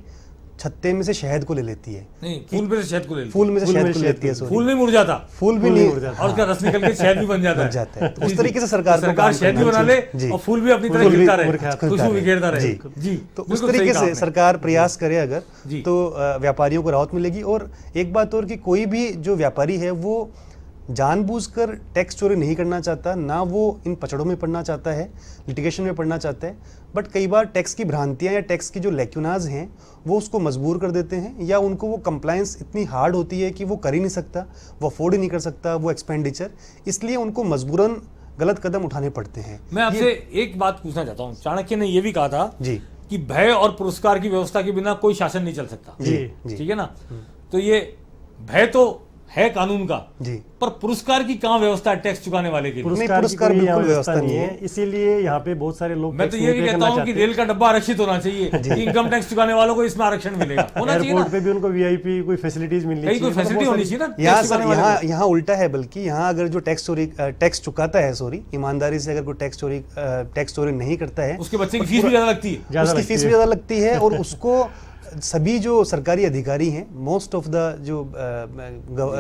Speaker 2: छत्ते में से शहद को ले लेती है,
Speaker 1: नहीं, फूल में से शहद को ले लेते
Speaker 2: फूल में से
Speaker 3: फूल में
Speaker 2: शहद को
Speaker 3: शहद
Speaker 2: लेती है,
Speaker 3: को-
Speaker 2: sorry।
Speaker 1: फूल नहीं मुरझाता
Speaker 2: फूल भी
Speaker 3: फूल
Speaker 2: नहीं
Speaker 3: नहीं मुरझाता।
Speaker 1: और उसका रस निकल के शहद भी बन जाता
Speaker 2: बन जाता है। तो उस
Speaker 1: जी,
Speaker 2: तरीके से
Speaker 1: जी।
Speaker 2: सरकार को
Speaker 1: सरकार
Speaker 2: काम
Speaker 1: शहद भी
Speaker 2: करना
Speaker 1: बना ले
Speaker 2: चाहिए।
Speaker 1: और फूल भी अपनी तरह
Speaker 3: फूल भी
Speaker 1: खिलता रहे,
Speaker 3: मुरझाता
Speaker 1: खुशबू बिखेरता रहे।
Speaker 2: जी।
Speaker 1: जी,
Speaker 2: तो उस
Speaker 1: बिल्कुल सही
Speaker 2: तरीके
Speaker 1: कहा
Speaker 2: से
Speaker 1: आपने।
Speaker 2: सरकार प्रयास करे अगर,
Speaker 1: जी।
Speaker 2: तो व्यापारियों को राहत मिलेगी। और एक बात और कि कोई भी जो व्यापारी है वो जानबूझकर टैक्स चोरी नहीं करना चाहता, ना वो इन पचड़ों में पड़ना चाहता है, लिटिगेशन में पड़ना चाहता है, बट कई बार टैक्स की भ्रांतियां या टैक्स की जो लैक्यूनाज हैं वो उसको मजबूर कर देते हैं, या उनको वो कंप्लायंस इतनी हार्ड होती है कि वो कर ही नहीं सकता, वो अफोर्ड ही नहीं कर सकता वो एक्सपेंडिचर, इसलिए उनको मजबूरन गलत कदम उठाने पड़ते हैं।
Speaker 1: मैं आपसे एक बात पूछना चाहता हूँ, चाणक्य ने यह भी कहा था
Speaker 2: जी
Speaker 1: कि भय और पुरस्कार की व्यवस्था के बिना कोई शासन नहीं चल सकता।
Speaker 2: जी
Speaker 1: ठीक है ना? तो ये भय तो है कानून का,
Speaker 2: जी,
Speaker 1: पर पुरस्कार की कहाँ व्यवस्था है टैक्स चुकाने वाले के लिए?
Speaker 2: नहीं,
Speaker 3: पुरस्कार की
Speaker 2: पुरस्कार
Speaker 3: कोई यहाँ
Speaker 2: बिल्कुल
Speaker 3: व्यवस्था
Speaker 2: व्यवस्था
Speaker 3: नहीं
Speaker 2: नहीं
Speaker 3: है, इसीलिए यहाँ पे बहुत सारे लोग
Speaker 1: मैं तो
Speaker 3: टैक्स
Speaker 1: ये
Speaker 3: नहीं
Speaker 1: भी
Speaker 3: पे
Speaker 1: कहता
Speaker 3: करना
Speaker 1: हूँ कि
Speaker 3: चाहते हैं।
Speaker 1: रेल का डब्बा आरक्षित होना चाहिए कि इनकम टैक्स चुकाने वालों को इसमें आरक्षण मिलेगा, होना चाहिए ना?
Speaker 3: एयरपोर्ट पे भी उनको वीआईपी कोई फैसिलिटीज मिलनी
Speaker 1: कहीं कोई
Speaker 3: चाहिए,
Speaker 1: फैसिलिटी
Speaker 3: मतलब
Speaker 1: होनी
Speaker 3: बहुत
Speaker 1: चाहिए ना
Speaker 2: यहाँ
Speaker 1: टैक्स
Speaker 2: सर
Speaker 1: चुकाने वाले को।
Speaker 2: यहाँ उल्टा है, बल्कि यहाँ अगर जो टैक्स चुकाता है, सॉरी ईमानदारी से अगर कोई टैक्स चोरी नहीं करता है,
Speaker 1: उसके बच्चे की फीस भी ज्यादा लगती है।
Speaker 3: ज्यादा
Speaker 2: उसकी
Speaker 3: लगती
Speaker 2: फीस
Speaker 3: है।
Speaker 2: भी ज़्यादा लगती है, और उसको सभी जो सरकारी अधिकारी हैं, मोस्ट ऑफ द जो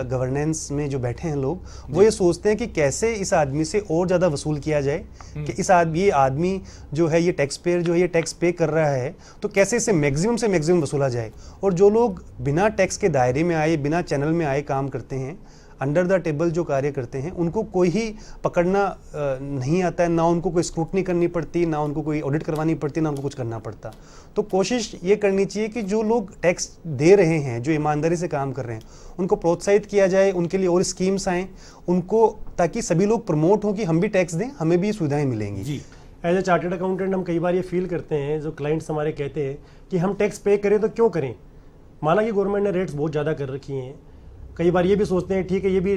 Speaker 2: गवर्नेंस में जो बैठे हैं लोग, वो ये सोचते हैं कि कैसे इस आदमी से और ज़्यादा वसूल किया जाए, कि ये आदमी जो है, ये टैक्स पेयर जो है, ये टैक्स पे कर रहा है, तो कैसे इसे मैक्सिमम से मैक्सिमम वसूला जाए। और जो लोग बिना टैक्स के दायरे में आए, बिना चैनल में आए काम करते हैं, अंडर द टेबल जो कार्य करते हैं, उनको कोई ही पकड़ना नहीं आता है, ना उनको कोई स्क्रूटनी करनी पड़ती, ना उनको कोई ऑडिट करवानी पड़ती, ना उनको कुछ करना पड़ता। तो कोशिश ये करनी चाहिए कि जो लोग टैक्स दे रहे हैं, जो ईमानदारी से काम कर रहे हैं, उनको प्रोत्साहित किया जाए, उनके लिए और स्कीम्स आएँ उनको, ताकि सभी लोग प्रमोट हों कि हम भी टैक्स दें, हमें भी सुविधाएँ मिलेंगी।
Speaker 1: जी,
Speaker 3: एज ए चार्टर्ड अकाउंटेंट हम कई बार ये फील करते हैं, जो क्लाइंट्स हमारे कहते हैं कि हम टैक्स पे करें तो क्यों करें, माना कि गवर्नमेंट ने रेट्स बहुत ज़्यादा कर रखी हैं। कई बार ये भी सोचते हैं ठीक है, ये भी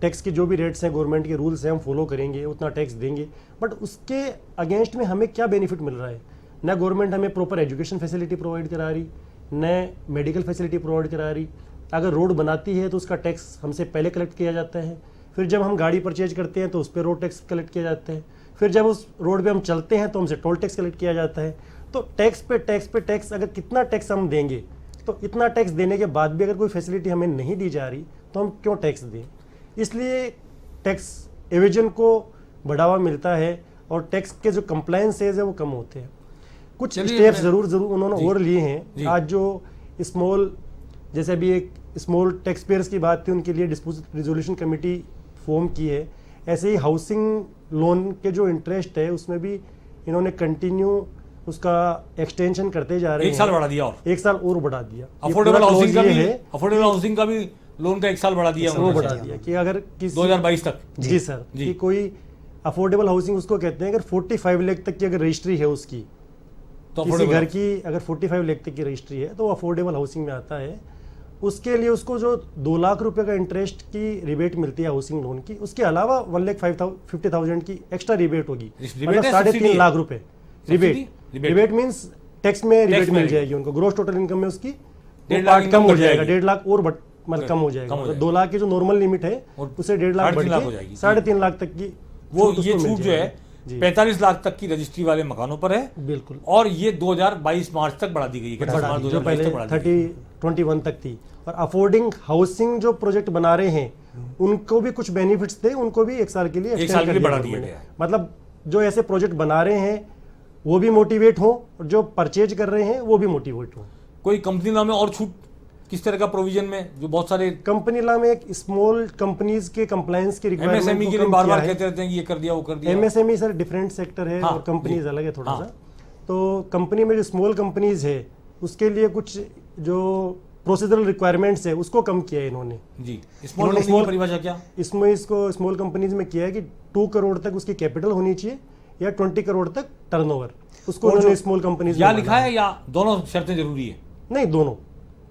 Speaker 3: टैक्स के जो भी रेट्स हैं, गवर्नमेंट के रूल्स हैं, हम फॉलो करेंगे, उतना टैक्स देंगे, बट उसके अगेंस्ट में हमें क्या बेनिफिट मिल रहा है? न गवर्नमेंट हमें प्रॉपर एजुकेशन फैसिलिटी प्रोवाइड करा रही, न मेडिकल फैसिलिटी प्रोवाइड करा रही। अगर रोड बनाती है तो उसका टैक्स हमसे पहले कलेक्ट किया जाता है, फिर जब हम गाड़ी परचेज करते हैं तो उस पर रोड टैक्स कलेक्ट किया जाता है, फिर जब उस रोड पे हम चलते हैं तो हमसे टोल टैक्स कलेक्ट किया जाता है। तो टैक्स पे टैक्स पे टैक्स, अगर कितना टैक्स हम देंगे, तो इतना टैक्स देने के बाद भी अगर कोई फैसिलिटी हमें नहीं दी जा रही तो हम क्यों टैक्स दें? इसलिए टैक्स एविजन को बढ़ावा मिलता है और टैक्स के जो कंप्लायंसेज है वो कम होते हैं। कुछ
Speaker 1: चलिए,
Speaker 3: स्टेप्स
Speaker 1: मैं-
Speaker 3: जरूर उन्होंने
Speaker 1: जी,
Speaker 3: और लिए
Speaker 1: जी।
Speaker 3: हैं। आज जो स्मॉल, जैसे अभी एक स्मॉल टैक्स पेयर्स की बात थी, उनके लिए डिस्प्यूट रिजोल्यूशन कमेटी फॉर्म की है। ऐसे ही हाउसिंग लोन के जो इंटरेस्ट है उसमें भी इन्होंने कंटिन्यू उसका एक्सटेंशन करते जा रहे हैं।
Speaker 1: एक साल बढ़ा दिया और
Speaker 3: एक साल और बढ़ा दिया। ये
Speaker 1: अफोर्डेबल
Speaker 3: पूरा
Speaker 1: हाउसिंग का
Speaker 3: clause
Speaker 1: भी,
Speaker 3: ये है,
Speaker 1: अफोर्डेबल हाउसिंग का भी लोन का एक साल बढ़ा दिया
Speaker 3: वो
Speaker 1: उन्होंने।
Speaker 3: बढ़ा दिया कि अगर किसी
Speaker 1: 2022 तक।
Speaker 3: जी सर,
Speaker 1: जी।
Speaker 3: कि कोई अफोर्डेबल हाउसिंग उसको कहते हैं, अगर 45 लाख तक की अगर रजिस्ट्री है उसकी,
Speaker 1: तो
Speaker 3: किसी
Speaker 1: affordable
Speaker 3: घर की अगर 45 लाख तक की रजिस्ट्री है तो वो अफोर्डेबल हाउसिंग में आता है। उसके लिए उसको जो 2 लाख रुपए का इंटरेस्ट की रिबेट मिलती है हाउसिंग लोन की, उसके अलावा 1,50,000 की एक्स्ट्रा रिबेट होगी,
Speaker 1: रिबेट
Speaker 3: मतलब
Speaker 1: है,
Speaker 3: 3.5
Speaker 1: सब्सिडी है?
Speaker 3: लाख रुपए rebate.
Speaker 1: Rebate.
Speaker 3: Rebate means tax में रिबेट मिल
Speaker 1: में
Speaker 3: जाएगी उनको, ग्रोस टोटल इनकम में उसकी
Speaker 1: 1.5
Speaker 3: वो
Speaker 1: लाख
Speaker 3: पार्ट कम
Speaker 1: इनकम
Speaker 3: हो
Speaker 1: घट
Speaker 3: जाएगा,
Speaker 1: जाएगी।
Speaker 3: 1.5 लाख और मतलब कम हो जाएगा।
Speaker 1: कम हो
Speaker 3: मतलब 2 लाख की जो नॉर्मल लिमिट है
Speaker 1: और
Speaker 3: उसे 1.5 लाख
Speaker 1: 3.5
Speaker 3: बढ़
Speaker 1: लाख हो
Speaker 3: के
Speaker 1: जाएगी।
Speaker 3: 3.5 लाख तक की
Speaker 1: वो
Speaker 3: छूट
Speaker 1: ये
Speaker 3: उसको मिल
Speaker 1: छूट जो है
Speaker 3: जाएगी।
Speaker 1: 45 लाख तक की रजिस्ट्री वाले मकानों पर है,
Speaker 3: बिल्कुल
Speaker 1: और ये 2022 मार्च तक बढ़ा दी गई है। 10
Speaker 3: बढ़ा
Speaker 1: मार्च
Speaker 3: दी, जो
Speaker 1: 2022
Speaker 3: पहले
Speaker 1: तक बढ़ा दी गई।
Speaker 3: 21 तक थी। और अफोर्डिंग हाउसिंग जो प्रोजेक्ट बना रहे हैं उनको भी कुछ बेनिफिट्स थे, उनको भी 1 साल के लिए
Speaker 1: एक
Speaker 3: extend
Speaker 1: साल के
Speaker 3: कर
Speaker 1: लिए
Speaker 3: दिया
Speaker 1: बढ़ा दिया
Speaker 3: गवर्नमेंट
Speaker 1: गया
Speaker 3: ने। मतलब जो ऐसे प्रोजेक्ट बना रहे हैं वो भी मोटिवेट हो, और जो परचेज कर रहे हैं वो भी मोटिवेट हो।
Speaker 1: कोई कंपनी नाम में और छूट किस तरह का प्रोविजन में, जो बहुत सारे
Speaker 3: कंपनी लॉ में एक स्मॉल कंपनीज के कंप्लायंस की रिक्वायरमेंट
Speaker 1: एमएसएमई
Speaker 3: को
Speaker 1: के लिए
Speaker 3: कम
Speaker 1: बार
Speaker 3: किया
Speaker 1: बार
Speaker 3: है।
Speaker 1: कहते रहते हैं कि ये कर दिया वो कर दिया।
Speaker 3: एमएसएमई सर डिफरेंट सेक्टर है,
Speaker 1: हाँ,
Speaker 3: और कंपनीज
Speaker 1: जी।
Speaker 3: अलग है थोड़ा
Speaker 1: हाँ।
Speaker 3: सा। तो कंपनी में जो स्मॉल कंपनीज है उसके लिए कुछ जो प्रोसीजरल रिक्वायरमेंट्स है उसको कम किया है इन्होंने।
Speaker 1: जी, स्मॉल
Speaker 3: इन्होंने
Speaker 1: कंपनी की परिभाषा क्या?
Speaker 3: इसमें इसको स्मॉल कंपनीज में किया है कि 2 करोड़ तक उसकी कैपिटल होनी चाहिए या 20 करोड़ तक टर्नओवर, उसको उन्होंने स्मॉल कंपनीज
Speaker 1: या लिखा है या दोनों शर्तें जरूरी है?
Speaker 3: नहीं, दोनों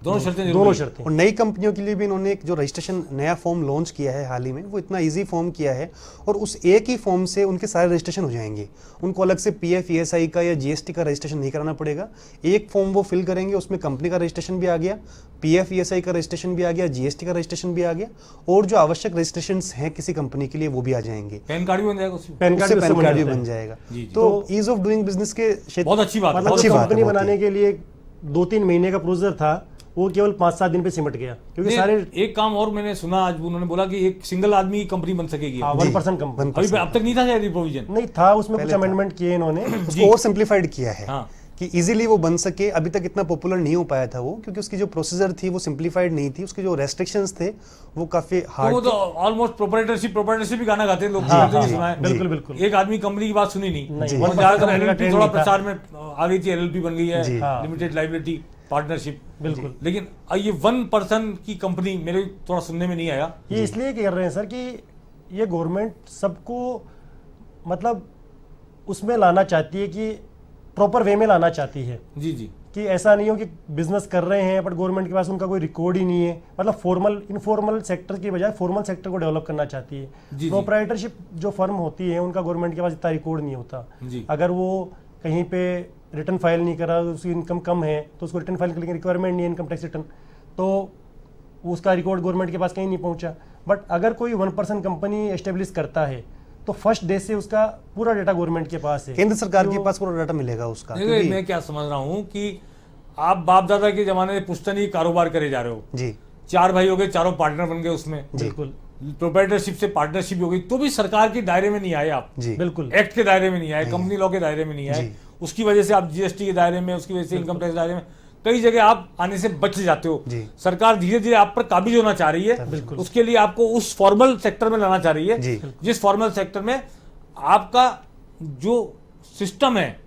Speaker 1: शर्तें जरूरी
Speaker 3: दोनों
Speaker 1: है।
Speaker 3: शर्तें।
Speaker 2: और नई कंपनियों के लिए भी इन्होंने एक जो रजिस्ट्रेशन नया फॉर्म लॉन्च किया है हाल ही में, वो इतना इजी फॉर्म किया है, और उस एक ही फॉर्म से उनके सारे रजिस्ट्रेशन हो जाएंगे। उनको अलग से पीएफ ईएसआई का या जीएसटी का रजिस्ट्रेशन नहीं कराना पड़ेगा। एक फॉर्म वो फिल करेंगे, उसमें कंपनी का रजिस्ट्रेशन भी आ गया, पीएफ ईएसआई का रजिस्ट्रेशन भी आ गया, जीएसटी का रजिस्ट्रेशन भी आ गया, और जो आवश्यक रजिस्ट्रेशन हैं किसी कंपनी के लिए वो भी आ जाएंगे।
Speaker 1: पैन कार्ड भी बन जाएगा उसमें?
Speaker 3: पैन
Speaker 2: उससे
Speaker 3: कार्ड
Speaker 2: पैन कार्ड भी
Speaker 3: जाता है।
Speaker 2: बन जाएगा।
Speaker 1: जी, जी।
Speaker 2: तो ईज ऑफ डूइंग बिजनेस के क्षेत्र
Speaker 1: बहुत अच्छी बात है,
Speaker 3: मतलब
Speaker 1: बहुत
Speaker 2: अच्छी
Speaker 3: जो
Speaker 2: बात है,
Speaker 3: कंपनी
Speaker 2: बहुत
Speaker 3: बनाने
Speaker 2: ही।
Speaker 3: के लिए 2-3 महीने का प्रोसीजर था वो केवल 5-7 दिन पे सिमट गया, क्योंकि
Speaker 1: नहीं,
Speaker 3: सारे
Speaker 1: एक काम और मैंने सुना आज, उन्होंने बोला कि एक सिंगल आदमी की कंपनी बन सकेगी।
Speaker 3: 1% कंपनी
Speaker 1: अभी अब तक नहीं था शायद ये प्रोविजन।
Speaker 3: नहीं था, उसमें कुछ
Speaker 2: पहले था।
Speaker 3: अमेंडमेंट किए इन्होंने।
Speaker 2: उसको और सिंप्लीफाइड किया है।
Speaker 1: हाँ,
Speaker 2: कि इजीली वो बन सके। अभी तक इतना पॉपुलर नहीं हो पाया था वो, क्योंकि उसकी जो प्रोसीजर थी वो सिंप्लीफाइड नहीं थी, उसके जो रेस्ट्रिक्शंस थे वो काफी
Speaker 1: तो वो
Speaker 2: हार्ड
Speaker 1: तो ऑलमोस्ट प्रोप्राइटरशिप भी गाना गाते हैं लोग,
Speaker 3: हाँ,
Speaker 1: तो
Speaker 3: हाँ,
Speaker 1: सुना है।
Speaker 3: बिल्कुल बिल्कुल।
Speaker 1: एक आदमी कंपनी की बात सुनी नहीं,
Speaker 3: नहीं,
Speaker 1: और
Speaker 3: 1%
Speaker 1: ज्यादातर
Speaker 3: कंपनी का
Speaker 1: एलएलपी
Speaker 3: ट्रेंड
Speaker 1: थोड़ा
Speaker 3: नहीं था।
Speaker 1: प्रचार में आ गई थी, एलएलपी बन गई
Speaker 2: जी।
Speaker 1: है,
Speaker 3: हाँ।
Speaker 1: Limited liability partnership.
Speaker 3: बिल्कुल।
Speaker 1: लेकिन ये 1% की कंपनी मेरे थोड़ा सुनने में नहीं आया।
Speaker 3: ये इसलिए कर रहे हैं सर कि ये गवर्नमेंट सबको मतलब उसमें लाना चाहती है कि प्रॉपर वे में लाना चाहती है,
Speaker 1: जी जी,
Speaker 3: कि ऐसा नहीं हो कि बिजनेस कर रहे हैं बट गवर्नमेंट के पास उनका कोई रिकॉर्ड ही नहीं है। मतलब फॉर्मल इनफॉर्मल सेक्टर की बजाय फॉर्मल सेक्टर को डेवलप करना चाहती है।
Speaker 1: जी।
Speaker 3: प्रोप्राइटरशिप जो फर्म होती है उनका गवर्नमेंट के पास इतना रिकॉर्ड नहीं होता।
Speaker 1: जी।
Speaker 3: अगर वो कहीं पे रिटर्न फाइल नहीं करा, उसकी इनकम कम है तो उसको रिटर्न फाइल करने की रिक्वायरमेंट नहीं है, इनकम टैक्स रिटर्न, तो उसका रिकॉर्ड गवर्नमेंट के पास कहीं नहीं पहुंचा। बट अगर कोई 1% कंपनी एस्टेब्लिश करता है तो फर्स्ट डे से उसका पूरा डाटा गवर्नमेंट के पास है,
Speaker 2: केंद्र सरकार के पास पूरा डाटा मिलेगा उसका।
Speaker 1: देखिए
Speaker 2: क्योंकि-
Speaker 1: मैं क्या समझ रहा हूँ कि आप बाप दादा के जमाने में पुश्तनी कारोबार करे जा रहे हो,
Speaker 2: जी
Speaker 1: 4 भाई हो गए, चारों पार्टनर बन गए, उसमें
Speaker 3: बिल्कुल
Speaker 1: प्रोप्राइटरशिप से पार्टनरशिप हो गई, तो भी सरकार के दायरे में नहीं आए आप,
Speaker 2: जी
Speaker 3: बिल्कुल
Speaker 1: एक्ट के दायरे में नहीं आए, कंपनी लॉ के दायरे में नहीं आए,
Speaker 2: जी।
Speaker 1: उसकी वजह से आप जीएसटी के दायरे में, उसकी वजह से इनकम टैक्स दायरे में कई जगह आप आने से बच जाते हो।
Speaker 2: जी।
Speaker 1: सरकार धीरे धीरे आप पर काबिज होना चाह रही है,
Speaker 3: बिल्कुल।
Speaker 1: उसके लिए आपको उस फॉर्मल सेक्टर में लाना चाह रही है,
Speaker 2: जी।
Speaker 1: जिस फॉर्मल सेक्टर में आपका जो सिस्टम है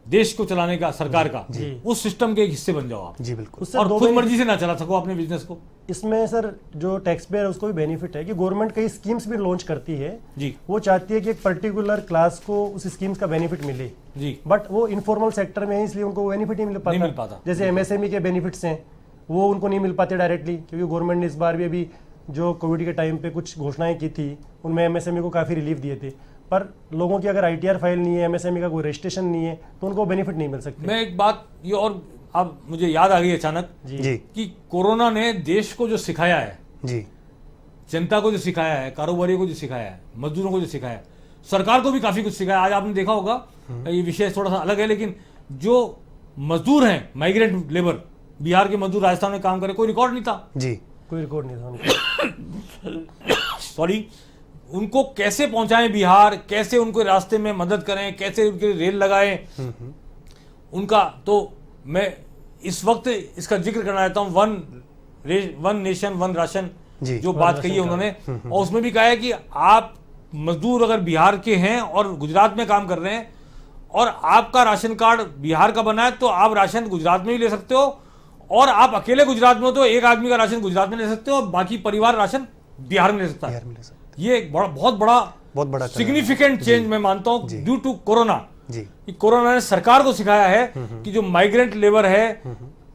Speaker 1: देश को चलाने का, सरकार का,
Speaker 3: जी।
Speaker 1: उस सिस्टम के एक हिस्से बन जाओ आप,
Speaker 2: जी बिल्कुल।
Speaker 3: उससे
Speaker 1: और
Speaker 3: दो
Speaker 1: खुद
Speaker 3: benefit-
Speaker 1: मर्जी से ना चला सको अपने बिजनेस को।
Speaker 3: इसमें सर जो टैक्स पेयर है उसको भी बेनिफिट है कि गवर्नमेंट कई स्कीम्स भी लॉन्च करती है।
Speaker 1: जी
Speaker 3: वो चाहती है कि एक पर्टिकुलर क्लास को उस स्कीम्स का बेनिफिट मिले,
Speaker 1: जी
Speaker 3: बट वो इनफॉर्मल सेक्टर में है इसलिए उनको वो बेनिफिट नहीं मिल पाता। जैसे एमएसएमई के बेनिफिट्स हैं वो उनको नहीं मिल पाते डायरेक्टली, क्योंकि गवर्नमेंट ने इस बार भी अभी जो कोविड के टाइम पे कुछ घोषणाएं की थी उनमें एमएसएमई को काफ़ी रिलीफ दिए थे, पर लोगों की अगर आईटीआर फाइल नहीं है, एमएसएमई का कोई रजिस्ट्रेशन नहीं है तो उनको बेनिफिट नहीं मिल सकते।
Speaker 1: मैं एक बात ये और अब मुझे याद आ गई अचानक
Speaker 2: जी
Speaker 1: कि कोरोना ने देश को जो सिखाया है,
Speaker 2: जी
Speaker 1: जनता को जो सिखाया है, कारोबारियों को जो सिखाया है, मजदूरों को जो सिखाया है, सरकार को भी काफी कुछ सिखाया। आज आपने देखा होगा, ये विषय थोड़ा सा अलग है, लेकिन जो मजदूर हैं, माइग्रेंट लेबर, बिहार के मजदूर राजस्थान में काम करे, कोई रिकॉर्ड नहीं था,
Speaker 2: जी
Speaker 3: कोई रिकॉर्ड नहीं था उनका।
Speaker 1: सॉरी, उनको कैसे पहुंचाएं बिहार, कैसे उनको रास्ते में मदद करें, कैसे उनके रेल लगाएं, उनका तो मैं इस वक्त इसका जिक्र करना चाहता हूं, वन नेशन वन राशन,
Speaker 2: जी,
Speaker 1: जो बात कही है उन्होंने, और उसमें भी कहा है कि आप मजदूर अगर बिहार के हैं और गुजरात में काम कर रहे हैं और आपका राशन कार्ड बिहार का बना है तो आप राशन गुजरात में भी ले सकते हो, और आप अकेले गुजरात में हो तो एक आदमी का राशन गुजरात में ले सकते हो और बाकी परिवार राशन बिहार में ले सकता
Speaker 2: बिहार
Speaker 1: है।
Speaker 2: में ले सकते
Speaker 1: ये एक बहुत
Speaker 2: बहुत बड़ा कदम है।
Speaker 1: सिग्निफिकेंट चेंज मैं मानता हूं ड्यू टू कोरोना।
Speaker 2: जी
Speaker 1: कि कोरोना ने सरकार को सिखाया है कि जो माइग्रेंट लेबर है,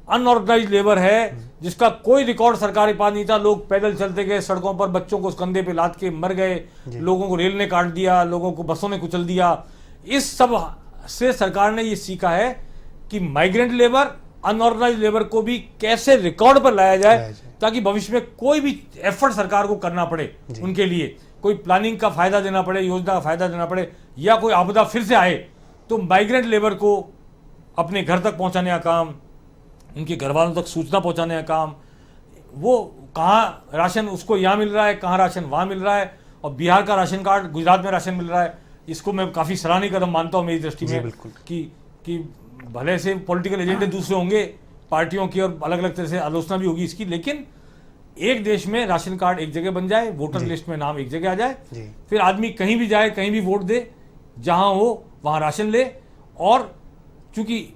Speaker 1: अनऑर्गेनाइज लेबर है, जिसका कोई रिकॉर्ड सरकार के पास नहीं था, लोग पैदल चलते गए सड़कों पर, बच्चों को कंधे पे लाद के मर गए, लोगों को रेल ने काट दिया, लोगों को बसों ने कुचल दिया। इस सब से सरकार ने ये सीखा है कि माइग्रेंट लेबर, अनऑर्गेनाइज लेबर को भी कैसे रिकॉर्ड पर लाया जाए ताकि भविष्य में कोई भी एफर्ट सरकार को करना पड़े उनके लिए, कोई प्लानिंग का फायदा देना पड़े, योजना का फायदा देना पड़े, या कोई आपदा फिर से आए तो माइग्रेंट लेबर को अपने घर तक पहुंचाने का काम, उनके घर वालों तक सूचना पहुंचाने का काम, वो कहाँ राशन उसको यहाँ मिल रहा है, कहाँ राशन वहाँ मिल रहा है, और बिहार का राशन कार्ड गुजरात में राशन मिल रहा है, इसको मैं काफ़ी सराहनीय कदम मानता हूँ मेरी दृष्टि में।
Speaker 2: बिल्कुल।
Speaker 1: कि भले से पॉलिटिकल एजेंडे दूसरे होंगे पार्टियों की और अलग अलग तरह से आलोचना भी होगी इसकी, लेकिन एक देश में राशन कार्ड एक जगह बन जाए, वोटर लिस्ट में नाम एक जगह आ जाए,
Speaker 2: जी
Speaker 1: फिर आदमी कहीं भी जाए, कहीं भी वोट दे, जहां हो वहां राशन ले, और चूंकि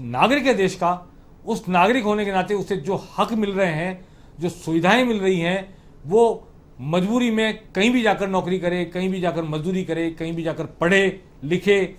Speaker 1: नागरिक है देश का, उस नागरिक होने के नाते उसे जो हक मिल रहे हैं, जो सुविधाएं मिल रही हैं, वो मजबूरी में कहीं भी जाकर नौकरी करे, कहीं भी जाकर मजदूरी करे, कहीं भी जाकर पढ़े लिखे,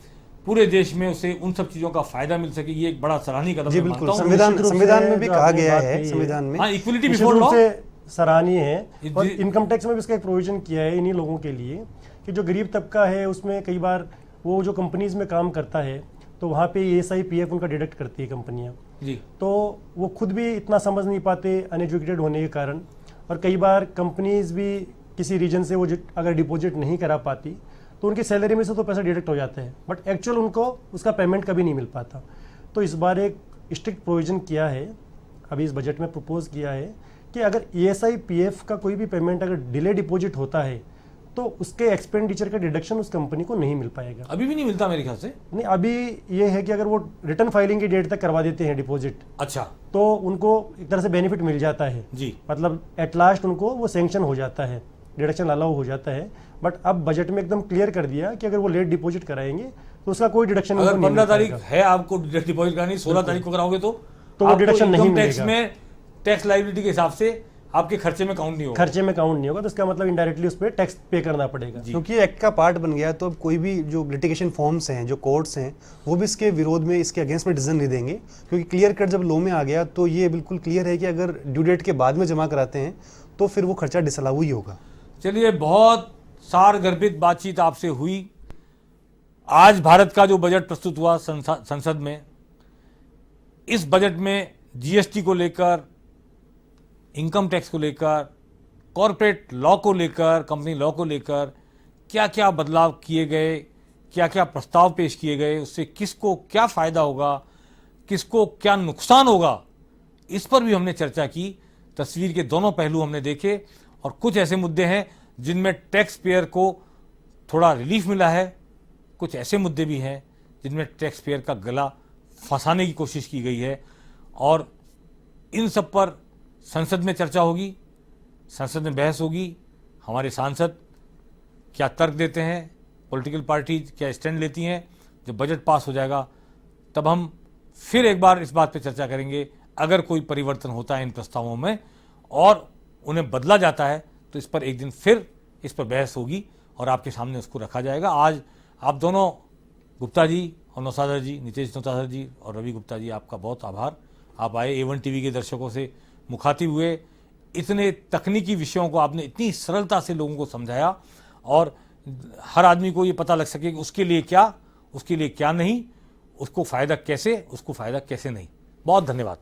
Speaker 1: पूरे देश में उसे उन सब चीजों का फायदा मिल सके। ये एक बड़ा सराहनीय कदम
Speaker 2: जी
Speaker 1: मैं
Speaker 2: बिल्कुल।
Speaker 1: मानता हूं।
Speaker 2: संविधान में भी
Speaker 3: जो
Speaker 2: कहा
Speaker 3: आपने
Speaker 2: गया
Speaker 3: बात
Speaker 2: है,
Speaker 3: कही है,
Speaker 2: संविधान में
Speaker 1: हाँ, इक्वलिटी
Speaker 3: निश्चित
Speaker 1: बिफोर
Speaker 3: रूप
Speaker 1: लॉ
Speaker 3: से सराहनीय है, और
Speaker 1: जी-
Speaker 3: इनकम टैक्स में भी इसका एक प्रोविजन किया है इन्हीं लोगों के लिए कि जो गरीब तबका है उसमें कई बार वो जो कंपनीज में काम करता है तो वहाँ पे ESI PF उनका डिडक्ट करती है कंपनियाँ,
Speaker 1: जी
Speaker 3: तो वो खुद भी इतना समझ नहीं पाते अनएजुकेटेड होने के कारण, और कई बार कंपनीज भी किसी रीजन से वो अगर डिपॉजिट नहीं करा पाती तो उनकी सैलरी में से तो पैसा डिडक्ट हो जाता है, बट एक्चुअल उनको उसका पेमेंट कभी नहीं मिल पाता। तो इस बार एक स्ट्रिक्ट प्रोविजन किया है, अभी इस बजट में प्रपोज किया है कि अगर ESI PF का कोई भी पेमेंट अगर डिले डिपॉजिट होता है तो उसके एक्सपेंडिचर का डिडक्शन उस कंपनी को नहीं मिल पाएगा।
Speaker 1: अभी भी नहीं मिलता मेरे ख्याल से।
Speaker 3: नहीं, अभी ये है कि अगर वो रिटर्न फाइलिंग की डेट तक करवा देते हैं डिपॉजिट,
Speaker 1: अच्छा,
Speaker 3: तो उनको एक तरह से बेनिफिट मिल जाता है
Speaker 1: जी,
Speaker 3: मतलब एट लास्ट उनको वो सैंक्शन हो जाता है, डिडक्शन अलाउ हो जाता है। बट अब बजट में एकदम क्लियर कर दिया कि अगर वो लेट डिपॉजिट कराएंगे तो उसका कोई डिडक्शन
Speaker 1: अगर
Speaker 3: नहीं
Speaker 1: 15 तारीख
Speaker 3: मिलेगा।
Speaker 1: है आपको डिपॉजिट करानी, 16 तारीख को कराओगे तो
Speaker 3: वो
Speaker 1: आपको
Speaker 3: डिडक्शन नहीं
Speaker 1: इनकम टैक्स
Speaker 3: मिलेगा।
Speaker 1: में टैक्स लायबिलिटी के हिसाब से आपके खर्चे में काउंट नहीं होगा।
Speaker 3: खर्चे में काउंट नहीं होगा, तो इसका मतलब इनडायरेक्टली उस पर टैक्स पे करना पड़ेगा।
Speaker 2: क्योंकि एक्ट का पार्ट बन गया, तो अब कोई भी जो लिटिगेशन फॉर्म्स हैं, जो कोर्ट्स हैं, वो भी इसके विरोध में, इसके अगेंस्ट में डिसीजन नहीं देंगे, क्योंकि क्लियर कट जब लॉ में आ गया तो ये बिल्कुल क्लियर है कि अगर ड्यू डेट के बाद में जमा कराते हैं तो फिर वो खर्चा डिसअलाउ ही होगा।
Speaker 1: चलिए, बहुत सारगर्भित बातचीत आपसे हुई। आज भारत का जो बजट प्रस्तुत हुआ संसद में, इस बजट में जीएसटी को लेकर, इनकम टैक्स को लेकर, कॉरपोरेट लॉ को लेकर, कंपनी लॉ को लेकर क्या क्या बदलाव किए गए, क्या क्या प्रस्ताव पेश किए गए, उससे किसको क्या फायदा होगा, किसको क्या नुकसान होगा, इस पर भी हमने चर्चा की। तस्वीर के दोनों पहलू हमने देखे और कुछ ऐसे मुद्दे हैं जिनमें टैक्स पेयर को थोड़ा रिलीफ मिला है, कुछ ऐसे मुद्दे भी हैं जिनमें टैक्स पेयर का गला फंसाने की कोशिश की गई है। और इन सब पर संसद में चर्चा होगी, संसद में बहस होगी। हमारे सांसद क्या तर्क देते हैं, पॉलिटिकल पार्टीज क्या स्टैंड लेती हैं। जब बजट पास हो जाएगा तब हम फिर एक बार इस बात पर चर्चा करेंगे। अगर कोई परिवर्तन होता है इन प्रस्तावों में और उन्हें बदला जाता है तो इस पर एक दिन फिर इस पर बहस होगी और आपके सामने उसको रखा जाएगा। आज आप दोनों, गुप्ता जी और नौसादर जी, नितेश नौसादर जी और रवि गुप्ता जी, आपका बहुत आभार। आप आए, A1 टीवी के दर्शकों से मुखातिब हुए, इतने तकनीकी विषयों को आपने इतनी सरलता से लोगों को समझाया और हर आदमी को ये पता लग सके कि उसके लिए क्या नहीं, उसको फ़ायदा कैसे नहीं। बहुत धन्यवाद।